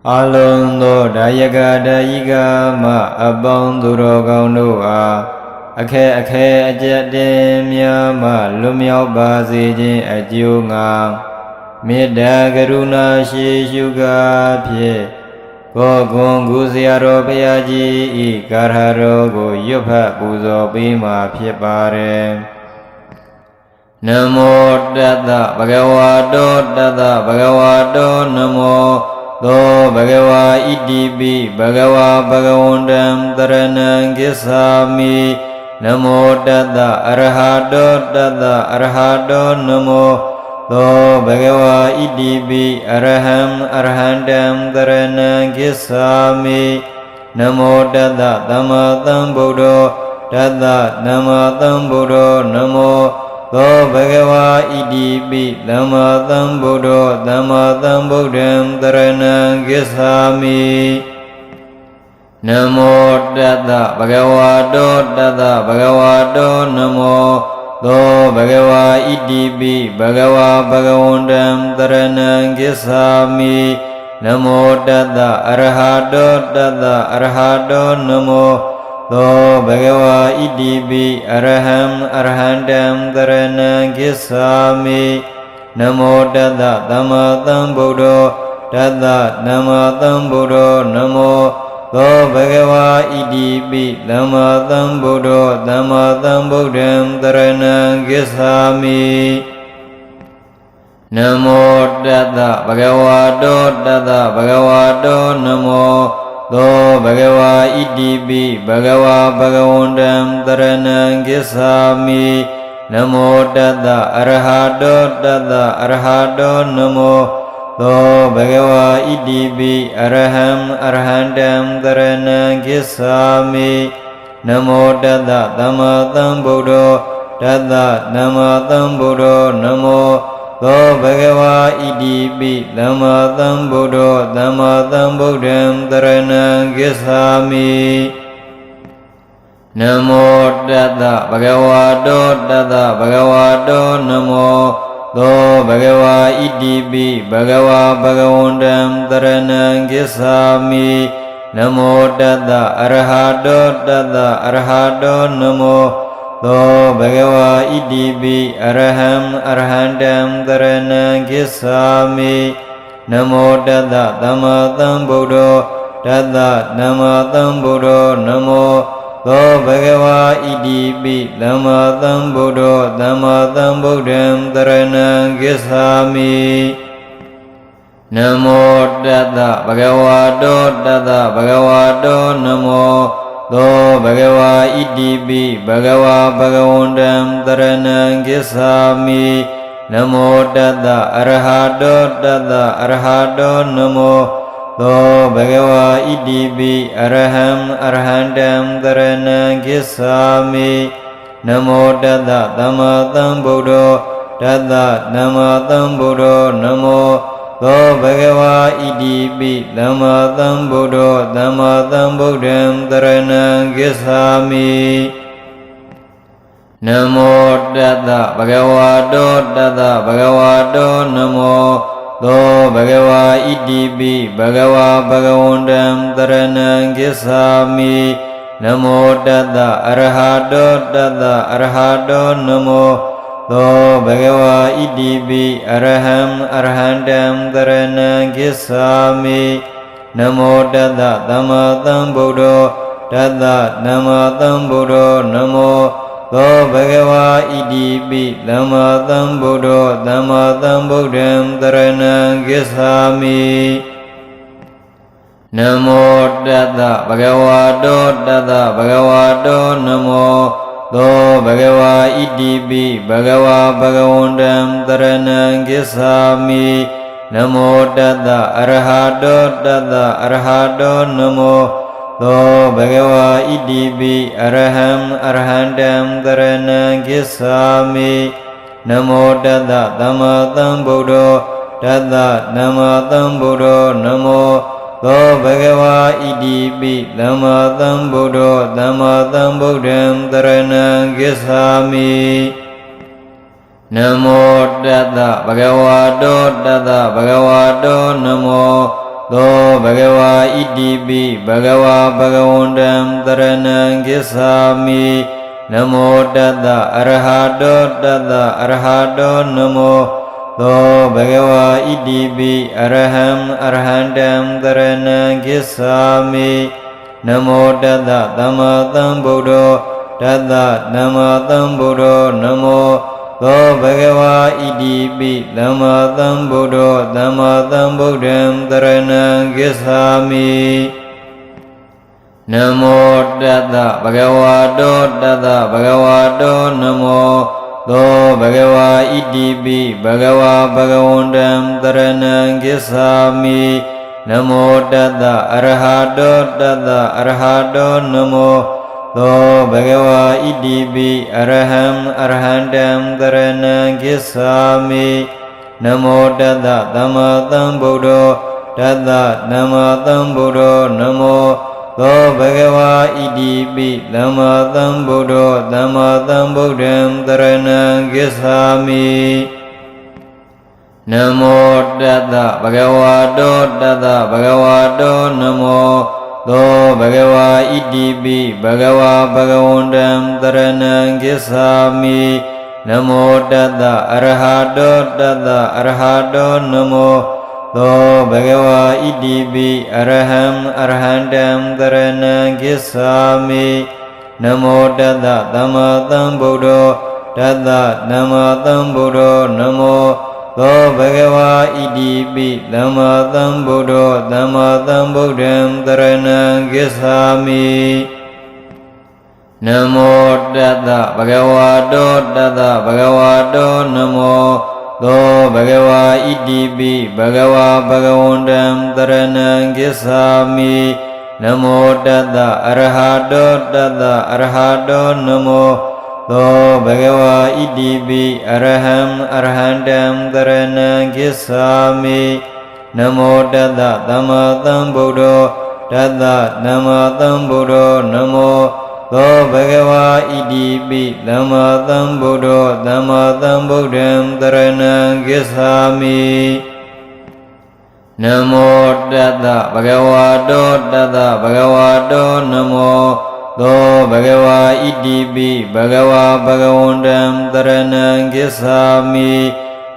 အာလုံးသောဒါယကဒါယိကမအပေါင်းသူတော်ကောင်းတို့အားအခက်အခဲအကျက်တင်များမှလွတ်မြောက်ပါစေခြင်းအကျိုးငှာမေတ္တာကရုဏာရှိရှုကားဖြင့်ကိုကွန်ကူဆရာတော်ဘုရားကြီးဤကာရတော်ကိုရွတ်ဖတ်ပူဇော်ပေးမှာဖြစ်ပါတယ်နမောတတ္တဗဂဝတောတတ္တဗဂဝတောနမောသောဘဂဝါဣတိပိဘဂဝါဘဂဝန္တံတရဏံကိသာမိနမောတတ္တအရဟတောတတ္တအရဟတောနမောသောဘဂဝါဣတိပိအရဟံအရဟန္တံတရဏံကိသာမိနမောတတ္တသမ္မာသမ္ဗုဒ္ဓောတတ္တနမသမ္ဗုဒ္ဓောနမောသောဘဂဝါဣတိပိသမ္မာသမ္ဗုဒ္ဓောသမ္မာသမ္ဗုဒ္ဓံတရဏံကိသာမိနမောတတ္တဗဂဝတောတတ္တဗဂဝတောနမောသောဘဂဝါဣတိပိဘဂဝါဘဂဝန္တံတရဏံကိသာမိနမောတတ္တအရဟတောတတ္တအရဟတောနမောသောဘဂဝါဣတိပိအရဟံအရဟန္တံတရဏံကိသာမိနမောတတ္တသမ္မာသမ္ဗုဒ္ဓောတတ္တနမသမ္ဗုဒ္ဓောနမောသောဘဂဝါဣတိပိသမ္မာသမ္ဗုဒ္ဓောသမ္မာသမ္ဗုဒ္ဓံတရဏံကိသာမိနမောတတ္တဗဂဝတောတတ္တဗဂဝတောနမောသောဘဂဝါဣတိပိဘဂဝါဘဂဝန္တံတရဏံကိသာမိနမောတတ္တအရဟတောတတ္တအရဟတောနမောသောဘဂဝါဣတိပိအရဟံအရဟန္တံတရဏံကိသာမိနမောတတ္တသမ္မာသမ္ဗုဒ္ဓောတတ္တနမသမ္ဗုဒ္ဓောနမောသောဘဂဝါဣတိပိသမ္မာသမ္ဗုဒ္ဓောသမ္မာသမ္ဗုဒ္ဓံတရဏံကိသာမိနမောတတ္တဗဂဝတောတတ္တဗဂဝတောနမောသောဘဂဝါဣတိပိဘဂဝါဘဂဝန္တံတရဏံကိသာမိနမောတတ္တအရဟတောတတ္တအရဟတောနမောသောဘဂဝါဣတိပိအရဟံအရဟန္တံတရဏံကိသာမိနမောတတ္တသမ္မာသမ္ဗုဒ္ဓောတတ္တနမသမ္ဗုဒ္ဓောနမောသောဘဂဝါဣတိပိသမ္မာသမ္ဗုဒ္ဓောသမ္မာသမ္ဗုဒ္ဓံတရဏံကိသာမိနမောတတ္တဗဂဝတောတတ္တဗဂဝတောနမောသောဘဂဝါဣတိပိဘဂဝါဘဂဝန္တံတရဏံကိသာမိနမောတတ္တအရဟတောတတ္တအရဟတောနမောသောဘဂဝါဣတိပိအရဟံအရဟန္တံတရဏံကိသာမိနမောတတ္တသမ္မာသမ္ဗုဒ္ဓောတတ္တနမသမ္ဗုဒ္ဓောနမောသောဘဂဝါဣတိပိသမ္မာသမ္ဗုဒ္ဓောသမ္မာသမ္ဗုဒ္ဓံတရဏံကိသာမိနမောတတ္တဗဂဝတောတတ္တဗဂဝတောနမောသောဘဂဝါဣတိပိဘဂဝါဘဂဝန္တံတရဏံကိသာမိနမောတတ္တအရဟတောတတ္တအရဟတောနမောသောဘဂဝါဣတိပိအရဟံအရဟန္တံတရဏံကိသာမိနမောတတ္တသမ္မာသမ္ဗုဒ္ဓောတတ္တနမသမ္ဗုဒ္ဓောနမောသောဘဂဝါဣတိပိသမ္မာသမ္ဗုဒ္ဓောသမ္မာသမ္ဗုဒ္ဓံတရဏံကိသာမိနမောတတ္တဗဂဝတောတတ္တဗဂဝတောနမောသောဘဂဝါဣတိပိဘဂဝါဘဂဝန္တံတရဏံကိသာမိနမောတတ္တအရဟတောတတ္တအရဟတောနမောသောဘဂဝါဣတိပိအရဟံအရဟန္တံတရဏံကိသာမိနမောတတ္တသမ္မာသမ္ဗုဒ္ဓောတတ္တနမသမ္ဗုဒ္ဓောနမောသောဘဂဝါဣတိပိသမ္မာသမ္ဗုဒ္ဓောသမ္မာသမ္ဗုဒ္ဓံတရဏံကိသာမိနမောတတ္တဗဂဝတောတတ္တဗဂဝတောနမော သောဘဂဝါဣတိပိဘဂဝါဘဂဝန္တံတရဏံဂစ္ဆာမိနမောတတ္တအရဟတောတတ္တအရဟတောနမောသောဘဂဝါဣတိပိအရဟံအရဟန္တံတရဏံဂစ္ဆာမိနမောတတ္တသမ္မာသမ္ဗုဒ္ဓောတတ္တသမ္မာသမ္ဗုဒ္ဓောနမောသောဘဂဝါဣတိပိသမ္မာသမ္ဗုဒ္ဓောသမ္မာသမ္ဗုဒ္ဓံတရဏံဂစ္ဆာမိနမောတတ္တဘဂဝါတောတတ္တဘဂဝါတောနမောသောဘဂဝါဣတိပိဘဂဝါဘဂဝန္တံတရဏံဂစ္ဆာမိနမောတတ္တအရဟတောတတ္တအရဟတောနမောသောဘဂဝါဣတိပိအရဟံအရဟန္တံတရဏံဂစ္ဆာမိနမောတတ္တသမ္မာသမ္ဗုဒ္ဓောတတ္တသမ္မာသမ္ဗုဒ္ဓောနမောသောဘဂဝါဣတိပိသမ္မာသမ္ဗုဒ္ဓောသမ္မာသမ္ဗုဒ္ဓံတရဏံဂစ္ဆာမိနမောတတ္တဘဂဝါတောတတ္တဘဂဝါတောနမောသောဘဂဝါဣတိပိဘဂဝါဘဂဝန္တံတရဏံဂစ္ဆာမိနမောတတ္တအရဟတောတတ္တအရဟတောနမောသောဘဂဝါဣတိပိအရဟံအရဟန္တံတရဏံဂစ္ဆာမိနမောတတ္တသမ္မာသမ္ဗုဒ္ဓောတတ္တသမ္မာသမ္ဗုဒ္ဓောနမောသောဘဂဝါဣတိပိသမ္မာသမ္ဗုဒ္ဓောသမ္မာသမ္ဗုဒ္ဓံတရဏံဂစ္ဆာမိနမောတတ္တဘဂဝါတောတတ္တဘဂဝါတောနမောသောဘဂဝါဣတိပိဘဂဝါဘဂဝန္တံတရဏံဂစ္ဆာမိနမောတတ္တအရဟတောတတ္တအရဟတောနမောသောဘဂဝါဣတိပိအရဟံအရဟန္တံတရဏံဂစ္ဆာမိနမောတတ္တသမ္မာသမ္ဗုဒ္ဓောတတ္တသမ္မာသမ္ဗုဒ္ဓောနမောသောဘဂဝါဣတိပိသမ္မာသမ္ဗုဒ္ဓောသမ္မာသမ္ဗုဒ္ဓံတရဏံဂစ္ဆာမိနမောတတ္တဘဂဝါတောတတ္တဘဂဝါတောနမောသောဘဂဝါဣတိပိဘဂဝါဘဂဝန္တံတရဏံဂစ္ဆာမိ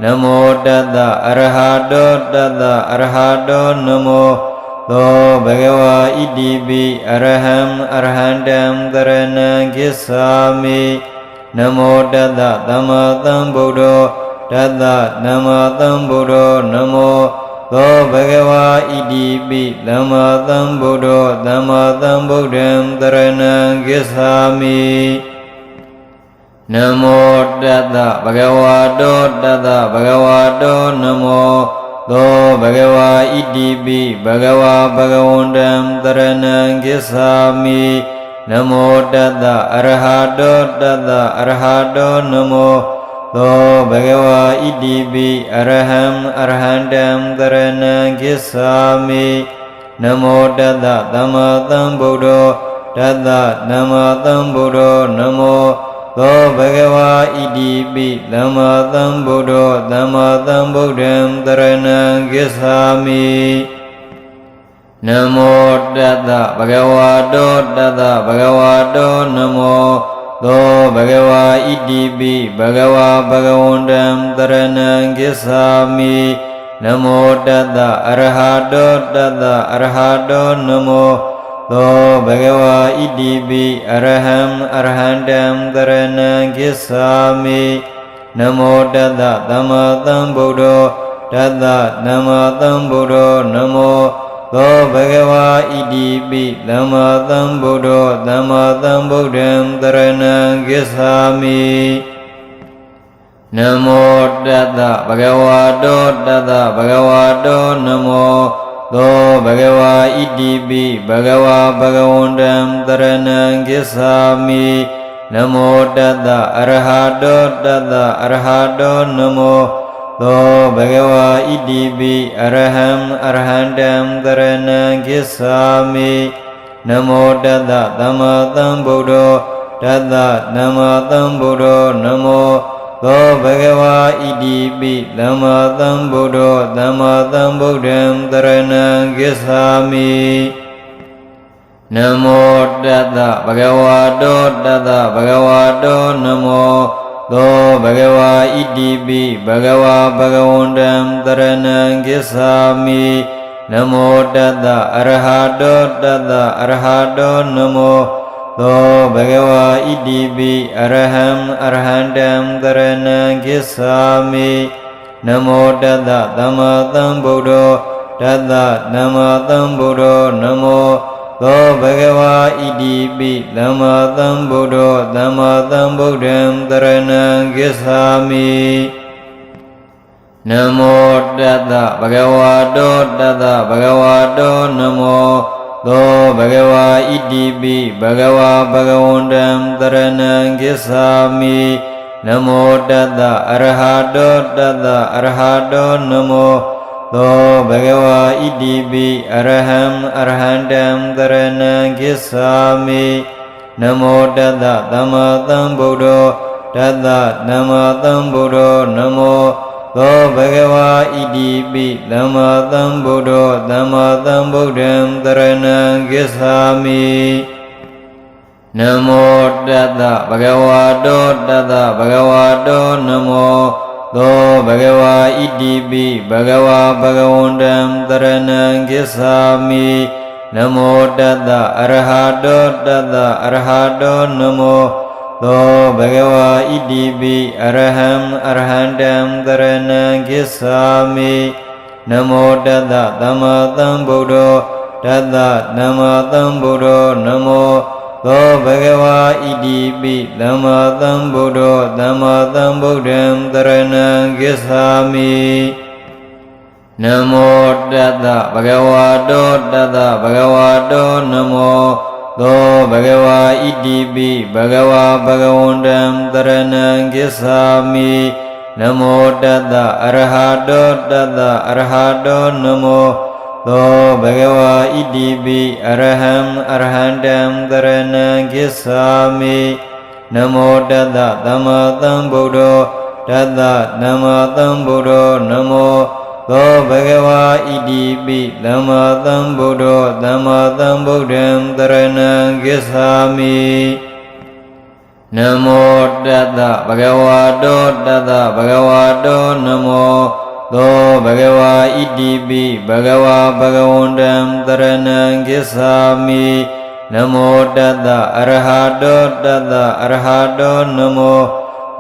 နမောတတ္တအရဟတောတတ္တအရဟတောနမောသောဘဂဝါဣတိပိအရဟံအရဟန္တံတရဏံဂစ္ဆာမိနမောတတ္တသမ္မာသမ္ဗုဒ္ဓောတတ္တသမ္မာသမ္ဗုဒ္ဓောနမောသောဘဂဝါဣတိပိသမ္မာသမ္ဗုဒ္ဓောသမ္မာသမ္ဗုဒ္ဓံတရဏံဂစ္ဆာမိနမောတတ္တဘဂဝါတောတတ္တဘဂဝါတောနမောသောဘဂဝါဣတိပိဘဂဝါဘဂဝန္တံတရဏံဂစ္ဆာမိနမောတတ္တအရဟတောတတ္တအရဟတောနမောသောဘဂဝါဣတိပိအရဟံအရဟန္တံတရဏံဂစ္ဆာမိနမောတတ္တသမ္မာသမ္ဗုဒ္ဓောတတ္တသမ္မာသမ္ဗုဒ္ဓောနမောသောဘဂဝါဣတိပိသမ္မာသမ္ဗုဒ္ဓောသမ္မာသမ္ဗုဒ္ဓံတရဏံဂစ္ဆာမိနမောတတ္တဘဂဝါတောတတ္တဘဂဝါတောနမောသောဘဂဝါဣတိပိဘဂဝါဘဂဝန္တံတရဏံဂစ္ဆာမိနမောတတ္တအရဟတောတတ္တအရဟတောနမောသောဘဂဝါဣတိပိအရဟံအရဟန္တံတရဏံဂစ္ဆာမိနမောတတ္တသမ္မာသမ္ဗုဒ္ဓောတတ္တသမ္မာသမ္ဗုဒ္ဓောနမောသောဘဂဝါဣတိပိသမ္မာသမ္ဗုဒ္ဓောသမ္မာသမ္ဗုဒ္ဓံတရဏံဂစ္ဆာမိနမောတတ္တဘဂဝါတောတတ္တဘဂဝါတောနမောသောဘဂဝါဣတိပိဘဂဝါဘဂဝန္တံတရဏံဂစ္ဆာမိနမောတတ္တအရဟတောတတ္တအရဟတောနမောသောဘဂဝါဣတိပိအရဟံအရဟန္တံတရဏံဂစ္ဆာမိနမောတတ္တသမ္မာသမ္ဗုဒ္ဓောတတ္တသမ္မာသမ္ဗုဒ္ဓောနမောသ သောဘဂဝါဣတိပိသမ္မာသမ္ဗုဒ္ဓောသမ္မာသမ္ဗုဒ္ဓံတရဏံဂစ္ဆာမိနမောတတ္တဘဂဝါတောတတ္တဘဂဝါတောနမောသောဘဂဝါဣတိပိဘဂဝါဘဂဝန္တံတရဏံဂစ္ဆာမိနမောတတ္တအရဟတောတတ္တအရဟတောနမောသောဘဂဝါဣတိပိအရဟံအရဟံတံတရဏံဂစ္ဆာမိနမောတတ္တသမ္မာသမ္ဗုဒ္ဓောတတ္တသမ္မာသမ္ဗုဒ္ဓောနမောသောဘဂဝါဣတိပိသမ္မာသမ္ဗုဒ္ဓောသမ္မာသမ္ဗုဒ္ဓံတရဏံဂစ္ဆာမိနမောတတ္တဘဂဝါတောတတ္တဘဂဝါတောနမောသောဘဂဝါဣတိပိဘဂဝါဘဂဝန္တံတရဏံဂစ္ဆာမိနမောတတ္တအရဟတောတတ္တအရဟတောနမောသောဘဂဝါဣတိပိအရဟံအရဟံတံတရဏံဂစ္ဆာမိနမောတတ္တသမ္မာသမ္ဗုဒ္ဓောတတ္တသမ္မာသမ္ဗုဒ္ဓောနမောသောဘဂဝါဣတိပိသမ္မာသမ္ဗုဒ္ဓောသမ္မာသမ္ဗုဒ္ဓံတရဏံဂစ္ဆာမိနမောတတ္တဘဂဝါတောတတ္တဘဂဝါတောနမောသောဘဂဝါဣတိပိဘဂဝါဘဂဝန္တံတရဏံဂစ္ဆာမိနမောတတ္တအရဟတောတတ္တအရဟတောနမောသောဘဂဝါဣတိပိအရဟံအရဟံတံတရဏံဂစ္ဆာမိနမောတတ္တသမ္မာသမ္ဗုဒ္ဓောတတ္တသမ္မာသမ္ဗုဒ္ဓောနမောသောဘဂဝါဣတိပိသမ္မာသမ္ဗုဒ္ဓောသမ္မာသမ္ဗုဒ္ဓံတရဏံဂစ္ဆာမိနမောတတ္တဘဂဝါတောတတ္တဘဂဝါတောနမောသောဘဂဝါဣတိပိဘဂဝါဘဂဝန္တံတရဏံဂစ္ဆာမိနမောတတ္တအရဟတောတတ္တအရဟတောနမောသောဘဂဝါဣတိပိအရဟံအရဟံတံတရဏံဂစ္ဆာမိနမောတတ္တသမ္မာသမ္ဗုဒ္ဓောတတ္တသမ္မာသမ္ဗုဒ္ဓောနမောသောဘဂဝါဣတိပိသမ္မာသမ္ဗုဒ္ဓောသမ္မာသမ္ဗုဒ္ဓံတရဏံဂစ္ဆာမိနမောတတ္တဘဂဝါတောတတ္တဘဂဝါတောနမောသောဘဂဝါဣတိပိဘဂဝါဘဂဝန္တံတရဏံဂစ္ဆာမိနမောတတ္တအရဟတောတတ္တအရဟတောနမော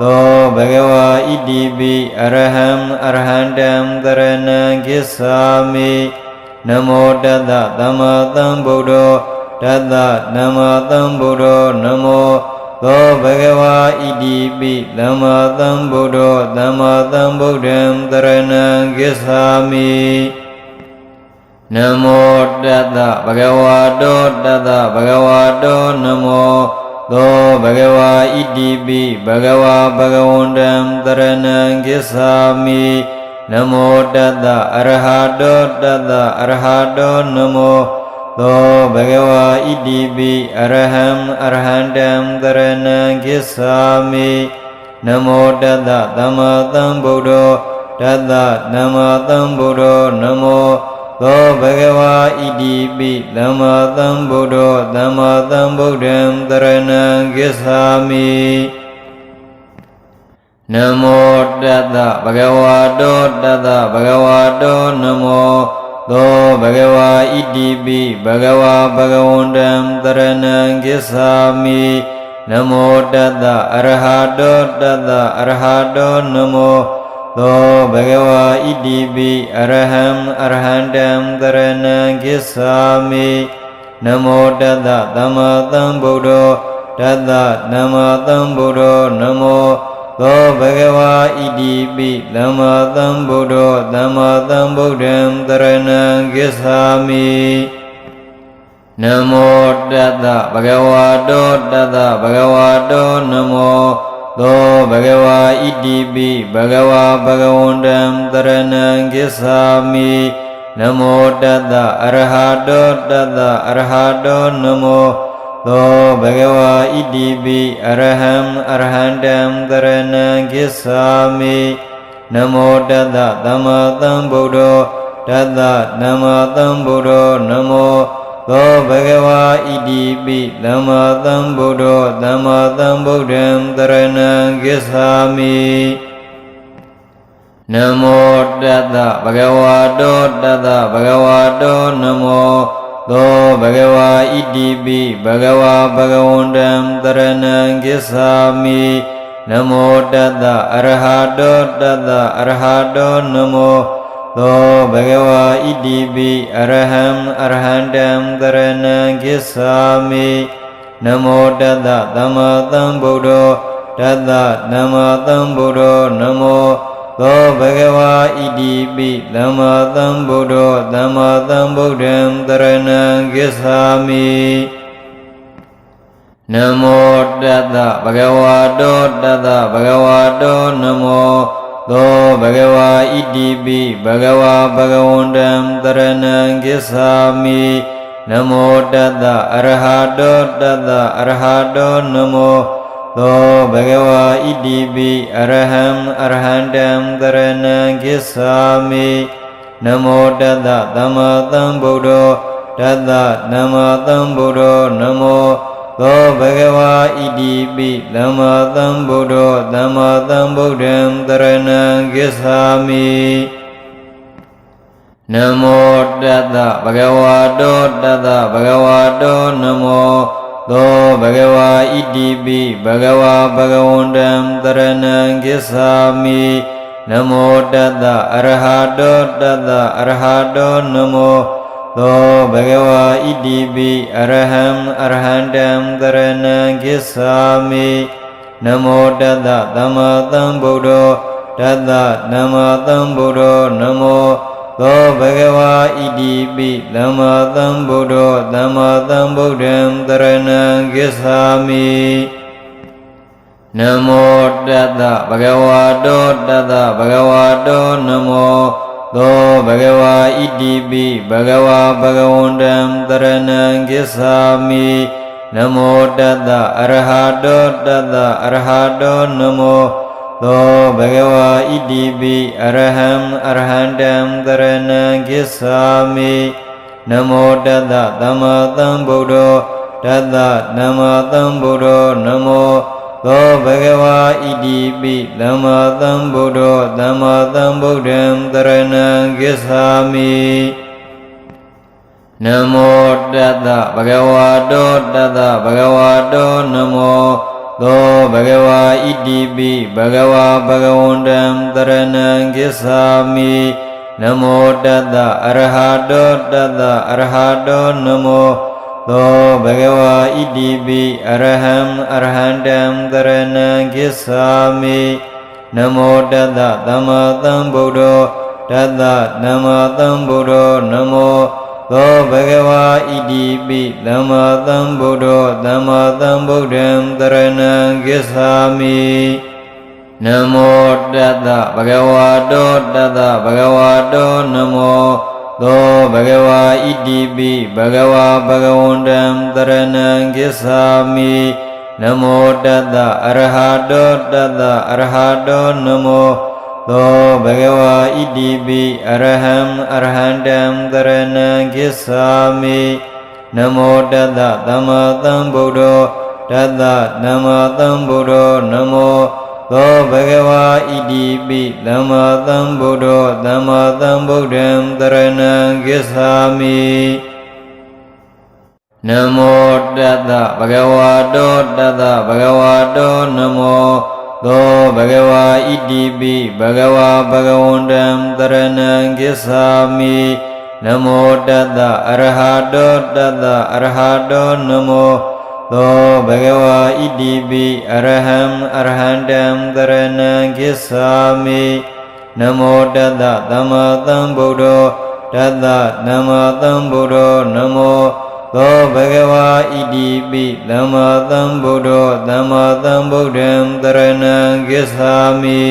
သောဘဂဝါဣတိပိအရဟံအရဟံတံတရဏံဂစ္ဆာမိနမောတတ္တသမ္မာသမ္ဗုဒ္ဓောတတ္တသမ္မာသမ္ဗုဒ္ဓောနမောသောဘဂဝါဣတိပိသမ္မာသမ္ဗုဒ္ဓောသမ္မာသမ္ဗုဒ္ဓံတရဏံဂစ္ဆာမိနမောတတ္တဘဂဝါတောတတ္တဘဂဝါတောနမောသောဘဂဝါဣတိပိဘဂဝါဘဂဝန္တံတရဏံဂစ္ဆာမိနမောတတ္တအရဟတောတတ္တအရဟတောနမောသောဘဂဝါဣတိပိအရဟံအရဟံတံတရဏံဂစ္ဆာမိနမောတတ္တသမ္မာသမ္ဗုဒ္ဓောတတ္တသမ္မာသမ္ဗုဒ္ဓောနမောသောဘဂဝါဣတိပိသမ္မာသမ္ဗုဒ္ဓောသမ္မာသမ္ဗုဒ္ဓံတရဏံဂစ္ဆာမိနမောတတ္တဘဂဝါတောတတ္တဘဂဝါတောနမောသောဘဂဝါဣတိပိဘဂဝါဘဂဝန္တံတရဏံဂစ္ဆာမိနမောတတ္တအရဟတောတတ္တအရဟတောနမောသောဘဂဝါဣတိပိအရဟံအရဟံတံတရဏံဂစ္ဆာမိနမောတတ္တသမ္မာသမ္ဗုဒ္ဓောတတ္တသမ္မာသမ္ဗုဒ္ဓောနမောသောဘဂဝါဣတိပိသမ္မာသမ္ဗုဒ္ဓောသမ္မာသမ္ဗုဒ္ဓံတရဏံဂစ္ဆာမိနမောတတ္တဘဂဝါတောတတ္တဘဂဝါတောနမောသောဘဂဝါဣတိပိဘဂဝါဘဂဝန္တံတရဏံဂစ္ဆာမိနမောတတ္တအရဟတောတတ္တအရဟတောနမော သောဘဂဝါဣတိပိအရဟံအရဟန္တံတရဏံကိစ္ဆာမိနမောတတ္တသမ္မာသမ္ဗုဒ္ဓောတတ္တသမ္မာသမ္ဗုဒ္ဓောနမောသောဘဂဝါဣတိပိသမ္မာသမ္ဗုဒ္ဓောသမ္မာသမ္ဗုဒ္ဓံတရဏံကိစ္ဆာမိနမောတတ္တဘဂဝါတောတတ္တဘဂဝါတောနမောသောဘဂဝါဣတိပိဘဂဝါဘဂဝန္တံတရဏံကိစ္ဆာမိနမောတတ္တအရဟတောတတ္တအရဟတောနမောသောဘဂဝါဣတိပိအရဟံအရဟန္တံတရဏံကိစ္ဆာမိနမောတတ္တသမ္မာသမ္ဗုဒ္ဓောတတ္တသမ္မာသမ္ဗုဒ္ဓောနမောသောဘဂဝါဣတိပိသမ္မာသမ္ဗုဒ္ဓောသမ္မာသမ္ဗုဒ္ဓံတရဏံကိစ္ဆာမိနမောတတ္တဘဂဝါတောတတ္တဘဂဝါတောနမောသောဘဂဝါဣတိပိဘဂဝါဘဂဝန္တံတရဏံကိစ္ဆာမိနမောတတ္တအရဟတောတတ္တအရဟတောနမောသောဘဂဝါဣတိပိအရဟံအရဟန္တံတရဏံကိစ္ဆာမိနမောတတ္တသမ္မာသမ္ဗုဒ္ဓောတတ္တသမ္မာသမ္ဗုဒ္ဓောနမောသောဘဂဝါဣတိပိသမ္မာသမ္ဗုဒ္ဓောသမ္မာသမ္ဗုဒ္ဓံတရဏံကိစ္ဆာမိနမောတတ္တဘဂဝါတောတတ္တဘဂဝါတောနမောသောဘဂဝါဣတိပိဘဂဝါဘဂဝန္တံတရဏံကိစ္ဆာမိနမောတတ္တအရဟတောတတ္တအရဟတောနမောသောဘဂဝါဣတိပိအရဟံအရဟန္တံတရဏံကိစ္ဆာမိနမောတတ္တသမ္မာသမ္ဗုဒ္ဓောတတ္တသမ္မာသမ္ဗုဒ္ဓောနမောသောဘဂဝါဣတိပိသမ္မာသမ္ဗုဒ္ဓောသမ္မာသမ္ဗုဒ္ဓံတရဏံကိစ္ဆာမိနမောတတ္တဘဂဝါတောတတ္တဘဂဝါတောနမောသောဘဂဝါဣတိပိဘဂဝါဘဂဝန္တံတရဏံကိစ္ဆာမိနမောတတ္တအရဟတောတတ္တအရဟတောနမောသောဘဂဝါဣတိပိအရဟံအရဟန္တံတရဏံကိစ္ဆာမိနမောတတ္တသမ္မာသမ္ဗုဒ္ဓောတတ္တသမ္မာသမ္ဗုဒ္ဓောနမောသောဘဂဝါဣတိပိသမ္မာသမ္ဗုဒ္ဓောသမ္မာသမ္ဗုဒ္ဓံတရဏံကိစ္ဆာမိနမောတတ္တဘဂဝါတောတတ္တဘဂဝါတောနမောသောဘဂဝါဣတိပိဘဂဝါဘဂဝန္တံတရဏံကိစ္ဆာမိနမောတတ္တအရဟတောတတ္တအရဟတောနမောသောဘဂဝါဣတိပိအရဟံအရဟန္တံတရဏံကိစ္ဆာမိနမောတတ္တသမ္မာသမ္ဗုဒ္ဓောတတ္တသမ္မာသမ္ဗုဒ္ဓောနမောသောဘဂဝါဣတိပိသမ္မာသမ္ဗုဒ္ဓောသမ္မာသမ္ဗုဒ္ဓံတရဏံကိစ္ဆာမိနမောတတ္တဘဂဝါတောတတ္တဘဂဝါတောနမောသောဘဂဝါဣတိပိဘဂဝါဘဂဝန္တံတရဏံကိစ္ဆာမိနမောတတ္တအရဟတောတတ္တအရဟတောနမောသောဘဂဝါဣတိပိအရဟံအရဟန္တံတရဏံကိစ္ဆာမိနမောတတ္တသမ္မာသမ္ဗုဒ္ဓောတတ္တသမ္မာသမ္ဗုဒ္ဓောနမောသောဘဂဝါဣတိပိသမ္မာသမ္ဗုဒ္ဓောသမ္မာသမ္ဗုဒ္ဓံတရဏံကိစ္ဆာမိနမောတတ္တဘဂဝါတောတတ္တဘဂဝါတောနမောသောဘဂဝါဣတိပိဘဂဝါဘဂဝန္တံတရဏံကိစ္ဆာမိနမောတတ္တအရဟတောတတ္တအရဟတောနမောသောဘဂဝါဣတိပိအရဟံအရဟန္တံတရဏံကိစ္ဆာမိနမောတတ္တသမ္မာသမ္ဗုဒ္ဓောတတ္တသမ္မာသမ္ဗုဒ္ဓောနမောသောဘဂဝါဣတိပိသမ္မာသမ္ဗုဒ္ဓောသမ္မာသမ္ဗုဒ္ဓံတရဏံကိစ္ဆာမိ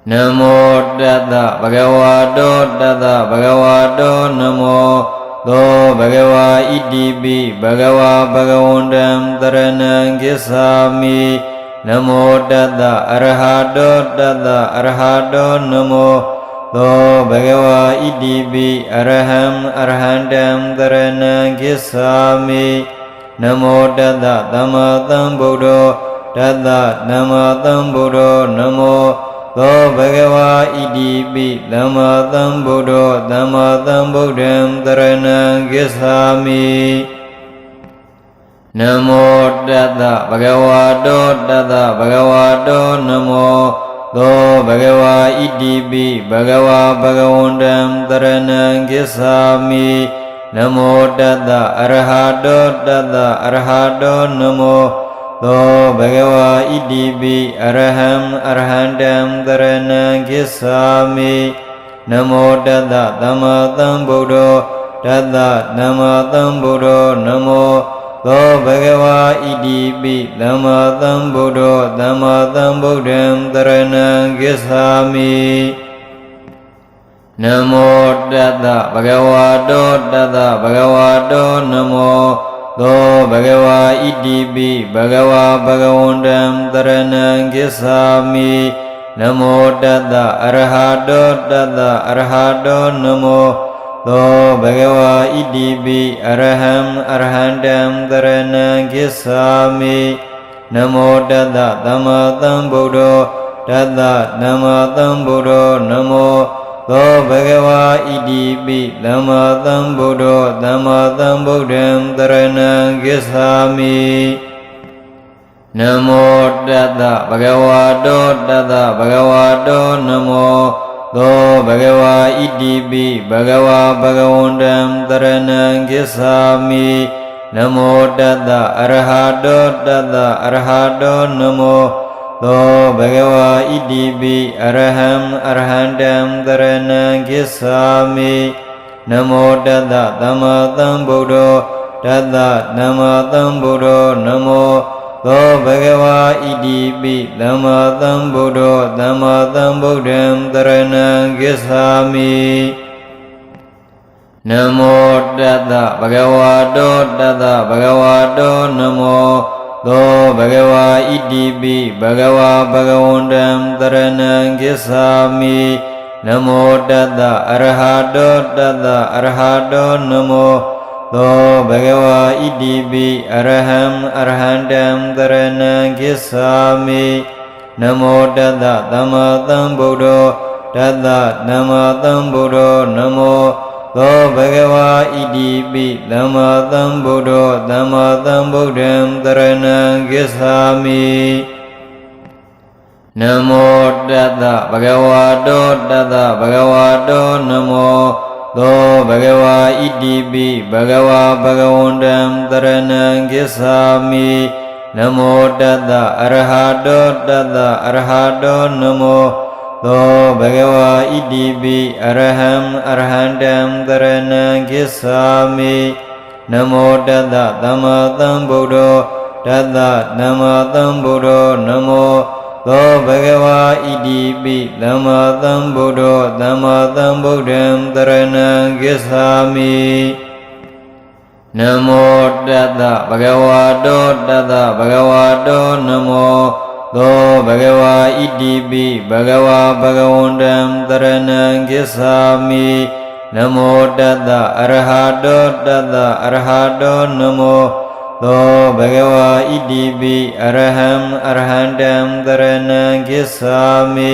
နမောတတ္တဘဂဝါတောတတ္တဘဂဝါတောနမော သောဘဂဝါဣတိပိဘဂဝါဘဂဝန္တံတရဏံဂစ္ဆာမိနမောတတ္တအရဟတောတတ္တအရဟတောနမောသောဘဂဝါဣတိပိအရဟံအရဟန္တံတရဏံဂစ္ဆာမိနမောတတ္တသမ္မာသမ္ဗုဒ္ဓောတတ္တနမသမ္ဗုဒ္ဓောနမောသောဘဂဝါဣတိပိသမ္မာသမ္ဗုဒ္ဓောသမ္မာသမ္ဗုဒ္ဓံတရဏံဂစ္ဆာမိနမောတတ္တဘဂဝါတောတတ္တဘဂဝါတောနမောသောဘဂဝါဣတိပိဘဂဝါဘဂဝန္တံတရဏံဂစ္ဆာမိနမောတတ္တအရဟတောတတ္တအရဟတောနမောသောဘဂဝါဣတိပိအရဟံအရဟန္တံတရဏံဂစ္ဆာမိနမောတတ္တသမ္မာသမ္ဗုဒ္ဓောတတ္တနမသမ္ဗုဒ္ဓောနမောသောဘဂဝါဣတိပိသမ္မာသမ္ဗုဒ္ဓောသမ္မာသမ္ဗုဒ္ဓံတရဏံဂစ္ဆာမိနမောတတ္တဘဂဝါတောတတ္တဘဂဝါတောနမောသောဘဂဝါဣတိပိဘဂဝါဘဂဝန္တံတရဏံဂစ္ဆာမိနမောတတ္တအရဟတောတတ္တအရဟတောနမောသောဘဂဝါဣတိပိအရဟံအရဟန္တံတရဏံဂစ္ဆာမိနမောတတ္တသမ္မာသမ္ဗုဒ္ဓောတတ္တနမသမ္ဗုဒ္ဓောနမောသောဘဂဝါဣတိပိသမ္မာသမ္ဗုဒ္ဓောသမ္မာသမ္ဗုဒ္ဓံတရဏံဂစ္ဆာမိနမောတတ္တဘဂဝါတောတတ္တဘဂဝါတောနမောသောဘဂဝါဣတိပိဘဂဝါဘဂဝန္တံတရဏံဂစ္ဆာမိနမောတတ္တအရဟတောတတ္တအရဟတောနမောသောဘဂဝါဣတိပိအရဟံအရဟန္တံတရဏံဂစ္ဆာမိနမောတတ္တသမ္မာသမ္ဗုဒ္ဓောတတ္တနမသမ္ဗုဒ္ဓောနမောသောဘဂဝါဣတိပိသမ္မာသမ္ဗုဒ္ဓောသမ္မာသမ္ဗုဒ္ဓံတရဏံဂစ္ဆာမိနမောတတ္တဘဂဝါတောတတ္တဘဂဝါတောနမောသောဘဂဝါဣတိပိဘဂဝါဘဂဝန္တံတရဏံဂစ္ဆာမိနမောတတ္တအရဟတောတတ္တအရဟတောနမောသောဘဂဝါဣတိပိအရဟံအရဟန္တံတရဏံဂစ္ဆာမိနမောတတ္တသမ္မာသမ္ဗုဒ္ဓောတတ္တနမသမ္ဗုဒ္ဓောနမောသောဘဂဝါဣတိပိသမ္မာသမ္ဗုဒ္ဓောသမ္မာသမ္ဗုဒ္ဓံတရဏံဂစ္ဆာမိနမောတတ္တဘဂဝါတောတတ္တဘဂဝါတောနမောသောဘဂဝါဣတိပိဘဂဝါဘဂဝန္တံတရဏံဂစ္ဆာမိနမောတတ္တအရဟတောတတ္တအရဟတောနမောသောဘဂဝါဣတိပိအရဟံအရဟန္တံတရဏံဂစ္ဆာမိနမောတတ္တသမ္မာသမ္ဗုဒ္ဓောတတ္တနမသမ္ဗုဒ္ဓောနမောသောဘဂဝါဣတိပိသမ္မာသမ္ဗုဒ္ဓောသမ္မာသမ္ဗုဒ္ဓံတရဏံဂစ္ဆာမိနမောတတ္တဘဂဝါတောတတ္တဘဂဝါတောနမောသောဘဂဝါဣတိပိဘဂဝါဘဂဝန္တံတရဏံဂစ္ဆာမိနမောတတ္တအရဟတောတတ္တအရဟတောနမောသောဘဂဝါဣတိပိအရဟံအရဟန္တံတရဏံဂစ္ဆာမိ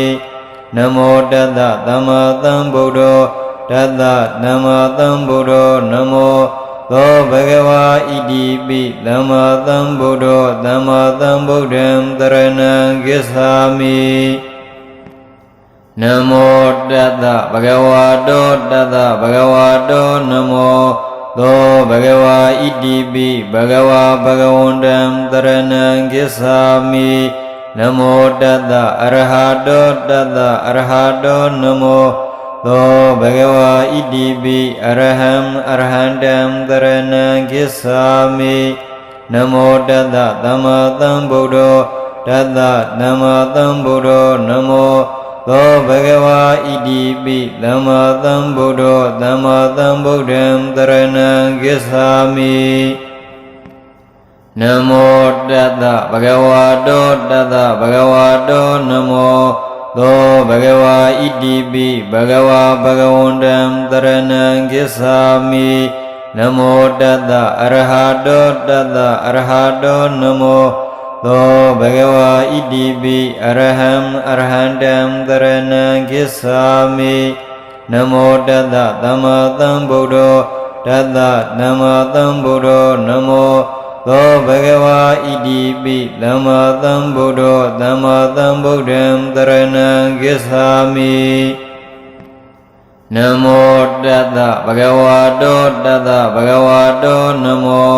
နမောတတ္တသမ္မာသမ္ဗုဒ္ဓောတတ္တနမသမ္ဗုဒ္ဓောနမောသောဘဂဝါဣတိပိသမ္မာသမ္ဗုဒ္ဓောသမ္မာသမ္ဗုဒ္ဓံတရဏံဂစ္ဆာမိနမောတတ္တဘဂဝါတောတတ္တဘဂဝါတောနမောသောဘဂဝါဣတိပိဘဂဝါဘဂဝန္တံတရဏံဂစ္ဆာမိနမောတတ္တအရဟတောတတ္တအရဟတောနမောသောဘဂဝါဣတိပိအရဟံအရဟန္တံတရဏံဂစ္ဆာမိနမောတတ္တသမ္မာသမ္ဗုဒ္ဓောတတ္တနမသမ္ဗုဒ္ဓောနမောသ သောဘဂဝါဣတိပိသမ္မာသမ္ဗုဒ္ဓောသမ္မာသမ္ဗုဒ္ဓံတရဏံဂစ္ဆာမိနမောတတ္တဘဂဝါတောတတ္တဘဂဝါတောနမောသောဘဂဝါဣတိပိဘဂဝါဘဂဝန္တံတရဏံဂစ္ဆာမိနမောတတ္တအရဟတောတတ္တအရဟတောနမောသောဘဂဝါဣတိပိအရဟံအရဟံတံတရဏံဂစ္ဆာမိနမောတတ္တသမ္မာသမ္ဗုဒ္ဓောတတ္တသမ္မာသမ္ဗုဒ္ဓောနမောသောဘဂဝါဣတိပိသမ္မာသမ္ဗုဒ္ဓောသမ္မာသမ္ဗုဒ္ဓံတရဏံဂစ္ဆာမိနမောတတ္တဘဂဝါတောတတ္တဘဂဝါတောနမော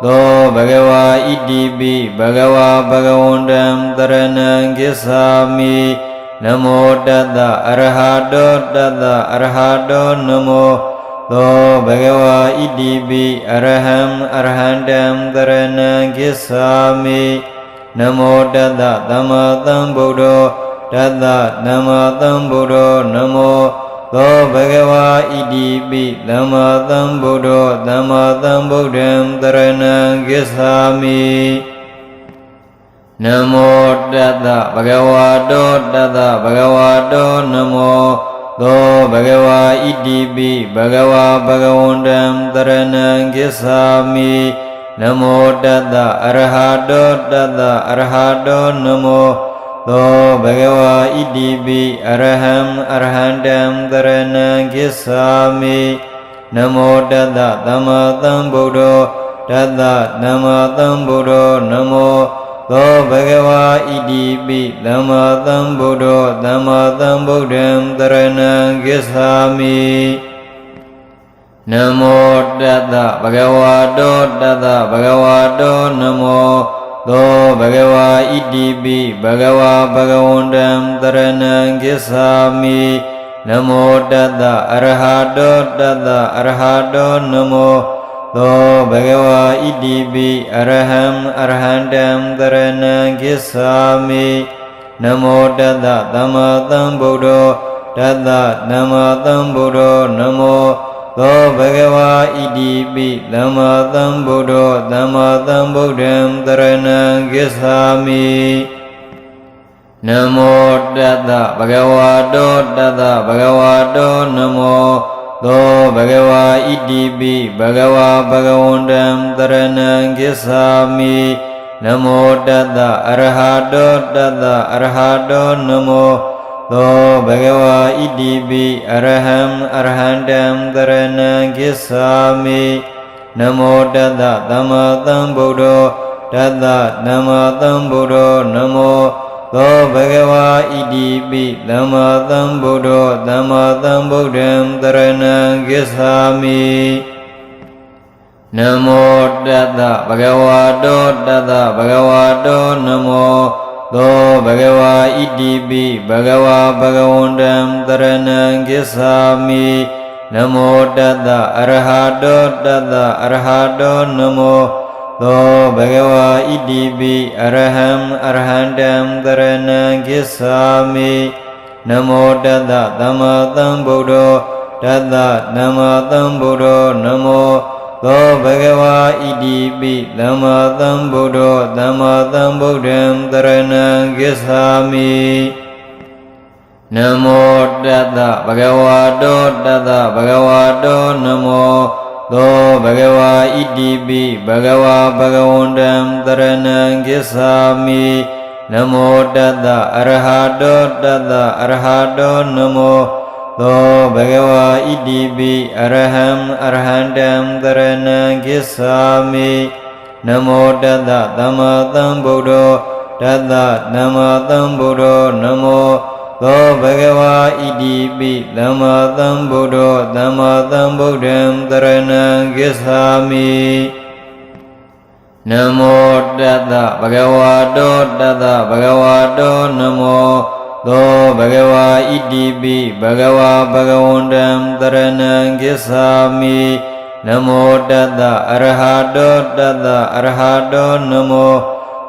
သောဘဂဝါဣတိပိဘဂဝါဘဂဝန္တံတရဏံဂစ္ဆာမိနမောတတ္တအရဟတောတတ္တအရဟတောနမောသောဘဂဝါဣတိပိအရဟံအရဟံတံတရဏံဂစ္ဆာမိနမောတတ္တသမ္မာသမ္ဗုဒ္ဓောတတ္တသမ္မာသမ္ဗုဒ္ဓောနမောသောဘဂဝါဣတိပိသမ္မာသမ္ဗုဒ္ဓောသမ္မာသမ္ဗုဒ္ဓံတရဏံဂစ္ဆာမိနမောတတ္တဘဂဝါတောတတ္တဘဂဝါတောနမောသောဘဂဝါဣတိပိဘဂဝါဘဂဝန္တံတရဏံဂစ္ဆာမိနမောတတ္တအရဟတောတတ္တအရဟတောနမောသောဘဂဝါဣတိပိအရဟံအရဟံတံတရဏံဂစ္ဆာမိနမောတတ္တသမ္မာသမ္ဗုဒ္ဓောတတ္တသမ္မာသမ္ဗုဒ္ဓောနမောသောဘဂဝါဣတိပိသမ္မာသမ္ဗုဒ္ဓောသမ္မာသမ္ဗုဒ္ဓံတရဏံဂစ္ဆာမိနမောတတ္တဘဂဝါတောတတ္တဘဂဝါတောနမောသောဘဂဝါဣတိပိဘဂဝါဘဂဝန္တံတရဏံဂစ္ဆာမိနမောတတ္တအရဟတောတတ္တအရဟတောနမောသောဘဂဝါဣတိပိအရဟံအရဟံတံတရဏံဂစ္ဆာမိနမောတတ္တသမ္မာသမ္ဗုဒ္ဓောတတ္တသမ္မာသမ္ဗုဒ္ဓောနမောသောဘဂဝါဣတိပိသမ္မာသမ္ဗုဒ္ဓောသမ္မာသမ္ဗုဒ္ဓံတရဏံဂစ္ဆာမိနမောတတ္တဘဂဝါတောတတ္တဘဂဝါတောနမောသောဘဂဝါဣတိပိဘဂဝါဘဂဝန္တံတရဏံဂစ္ဆာမိနမောတတ္တအရဟတောတတ္တအရဟတောနမောသောဘဂဝါဣတိပိအရဟံအရဟံတံတရဏံဂစ္ဆာမိနမောတတ္တသမ္မာသမ္ဗုဒ္ဓောတတ္တသမ္မာသမ္ဗုဒ္ဓောနမောသောဘဂဝါဣတိပိသမ္မာသမ္ဗုဒ္ဓောသမ္မာသမ္ဗုဒ္ဓံတရဏံဂစ္ဆာမိနမောတတ္တဘဂဝါတောတတ္တဘဂဝါတောနမောသောဘဂဝါဣတိပိဘဂဝါဘဂဝန္တံတရဏံဂစ္ဆာမိနမောတတ္တအရဟတောတတ္တအရဟတောနမောသောဘဂဝါဣတိပိအရဟံအရဟံတံတရဏံဂစ္ဆာမိနမောတတ္တသမ္မာသမ္ဗုဒ္ဓောတတ္တသမ္မာသမ္ဗုဒ္ဓောနမောသောဘဂဝါဣတိပိသမ္မာသမ္ဗုဒ္ဓောသမ္မာသမ္ဗုဒ္ဓံတရဏံဂစ္ဆာမိနမောတတ္တဘဂဝါတောတတ္တဘဂဝါတောနမောသောဘဂဝါဣတိပိဘဂဝါဘဂဝန္တံတရဏံဂစ္ဆာမိနမောတတ္တအရဟတောတတ္တအရဟတောနမောသောဘဂဝါဣတိပိအရဟံအရဟံတံတရဏံဂစ္ဆာမိနမောတတ္တသမ္မာသမ္ဗုဒ္ဓောတတ္တသမ္မာသမ္ဗုဒ္ဓောနမောသောဘဂဝါဣတိပိသမ္မာသမ္ဗုဒ္ဓောသမ္မာသမ္ဗုဒ္ဓံတရဏံဂစ္ဆာမိနမောတတ္တဘဂဝါတောတတ္တဘဂဝါတောနမောသောဘဂဝါဣတိပိဘဂဝါဘဂဝန္တံတရဏံဂစ္ဆာမိနမောတတ္တအရဟတောတတ္တအရဟတောနမော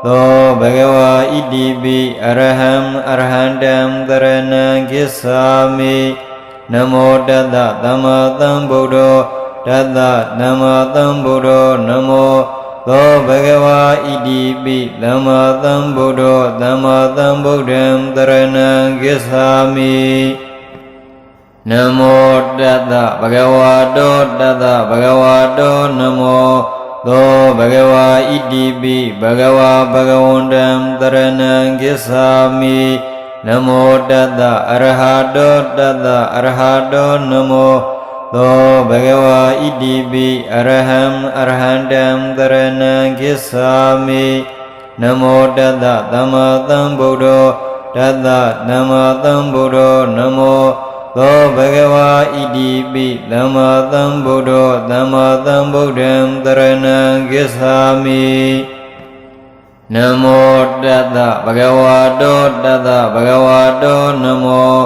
သောဘဂဝါဣတိပိအရဟံအရဟန္တံသရဏံကိစ္ဆာမိနမောတတ္တသမ္မာသမ္ဗုဒ္ဓောတတ္တနမသမ္ဗုဒ္ဓောနမောသောဘဂဝါဣတိပိသမ္မာသမ္ဗုဒ္ဓောသမ္မာသမ္ဗုဒ္ဓံသရဏံကိစ္ဆာမိနမောတတ္တဘဂဝါတောတတ္တဘဂဝါတောနမောသောဘဂဝါဣတိပိဘဂဝါဘဂဝန္တံသရဏံကိစ္ဆာမိနမောတတ္တအရဟတောတတ္တအရဟတောနမောသောဘဂဝါဣတိပိအရဟံအရဟန္တံသရဏံကိစ္ဆာမိနမောတတ္တသမ္မာသမ္ဗုဒ္ဓောတတ္တနမသမ္ဗုဒ္ဓောနမောသောဘဂဝါဣတိပိသမ္မာသမ္ဗုဒ္ဓောသမ္မာသမ္ဗုဒ္ဓံသရဏံကိစ္ဆာမိနမောတတ္တဘဂဝါတောတတ္တဘဂဝါတောနမော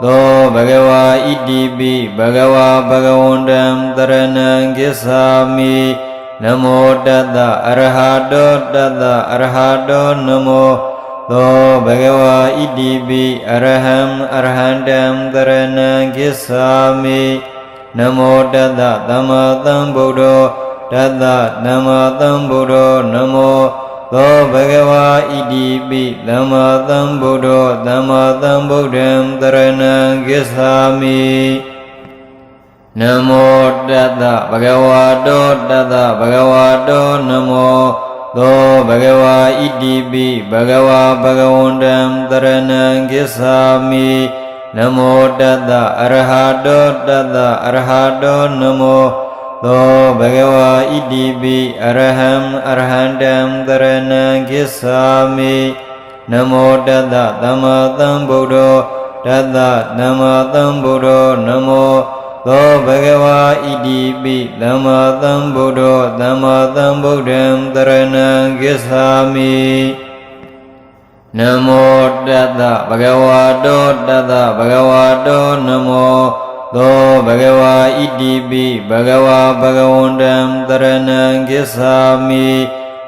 သောဘဂဝါဣတိပိဘဂဝါဘဂဝန္တံသရဏံကိစ္ဆာမိနမောတတ္တအရဟတောတတ္တအရဟတောနမောသောဘဂဝါဣတိပိအရဟံအရဟန္တံသရဏံကိစ္ဆာမိနမောတတ္တသမ္မာသမ္ဗုဒ္ဓောတတ္တနမသမ္ဗုဒ္ဓောနမောသောဘဂဝါဣတိပိသမ္မာသမ္ဗုဒ္ဓောသမ္မာသမ္ဗုဒ္ဓံသရဏံကိစ္ဆာမိနမောတတ္တဘဂဝါတောတတ္တဘဂဝါတောနမောသောဘဂဝါဣတိပိဘဂဝါဘဂဝန္တံသရဏံကိစ္ဆာမိနမောတတ္တအရဟတောတတ္တအရဟတောနမောသောဘဂဝါဣတိပိအရဟံအရဟန္တံသရဏံကိစ္ဆာမိနမောတတ္တသမ္မာသမ္ဗုဒ္ဓောတတ္တနမသမ္ဗုဒ္ဓောနမောသောဘဂဝါဣတိပိသမ္မာသမ္ဗုဒ္ဓောသမ္မာသမ္ဗုဒ္ဓံသရဏံကိစ္ဆာမိနမောတတ္တဘဂဝါတောတတ္တဘဂဝါတောနမောသောဘဂဝါဣတိပိဘဂဝါဘဂဝန္တံသရဏံကိစ္ဆာမိ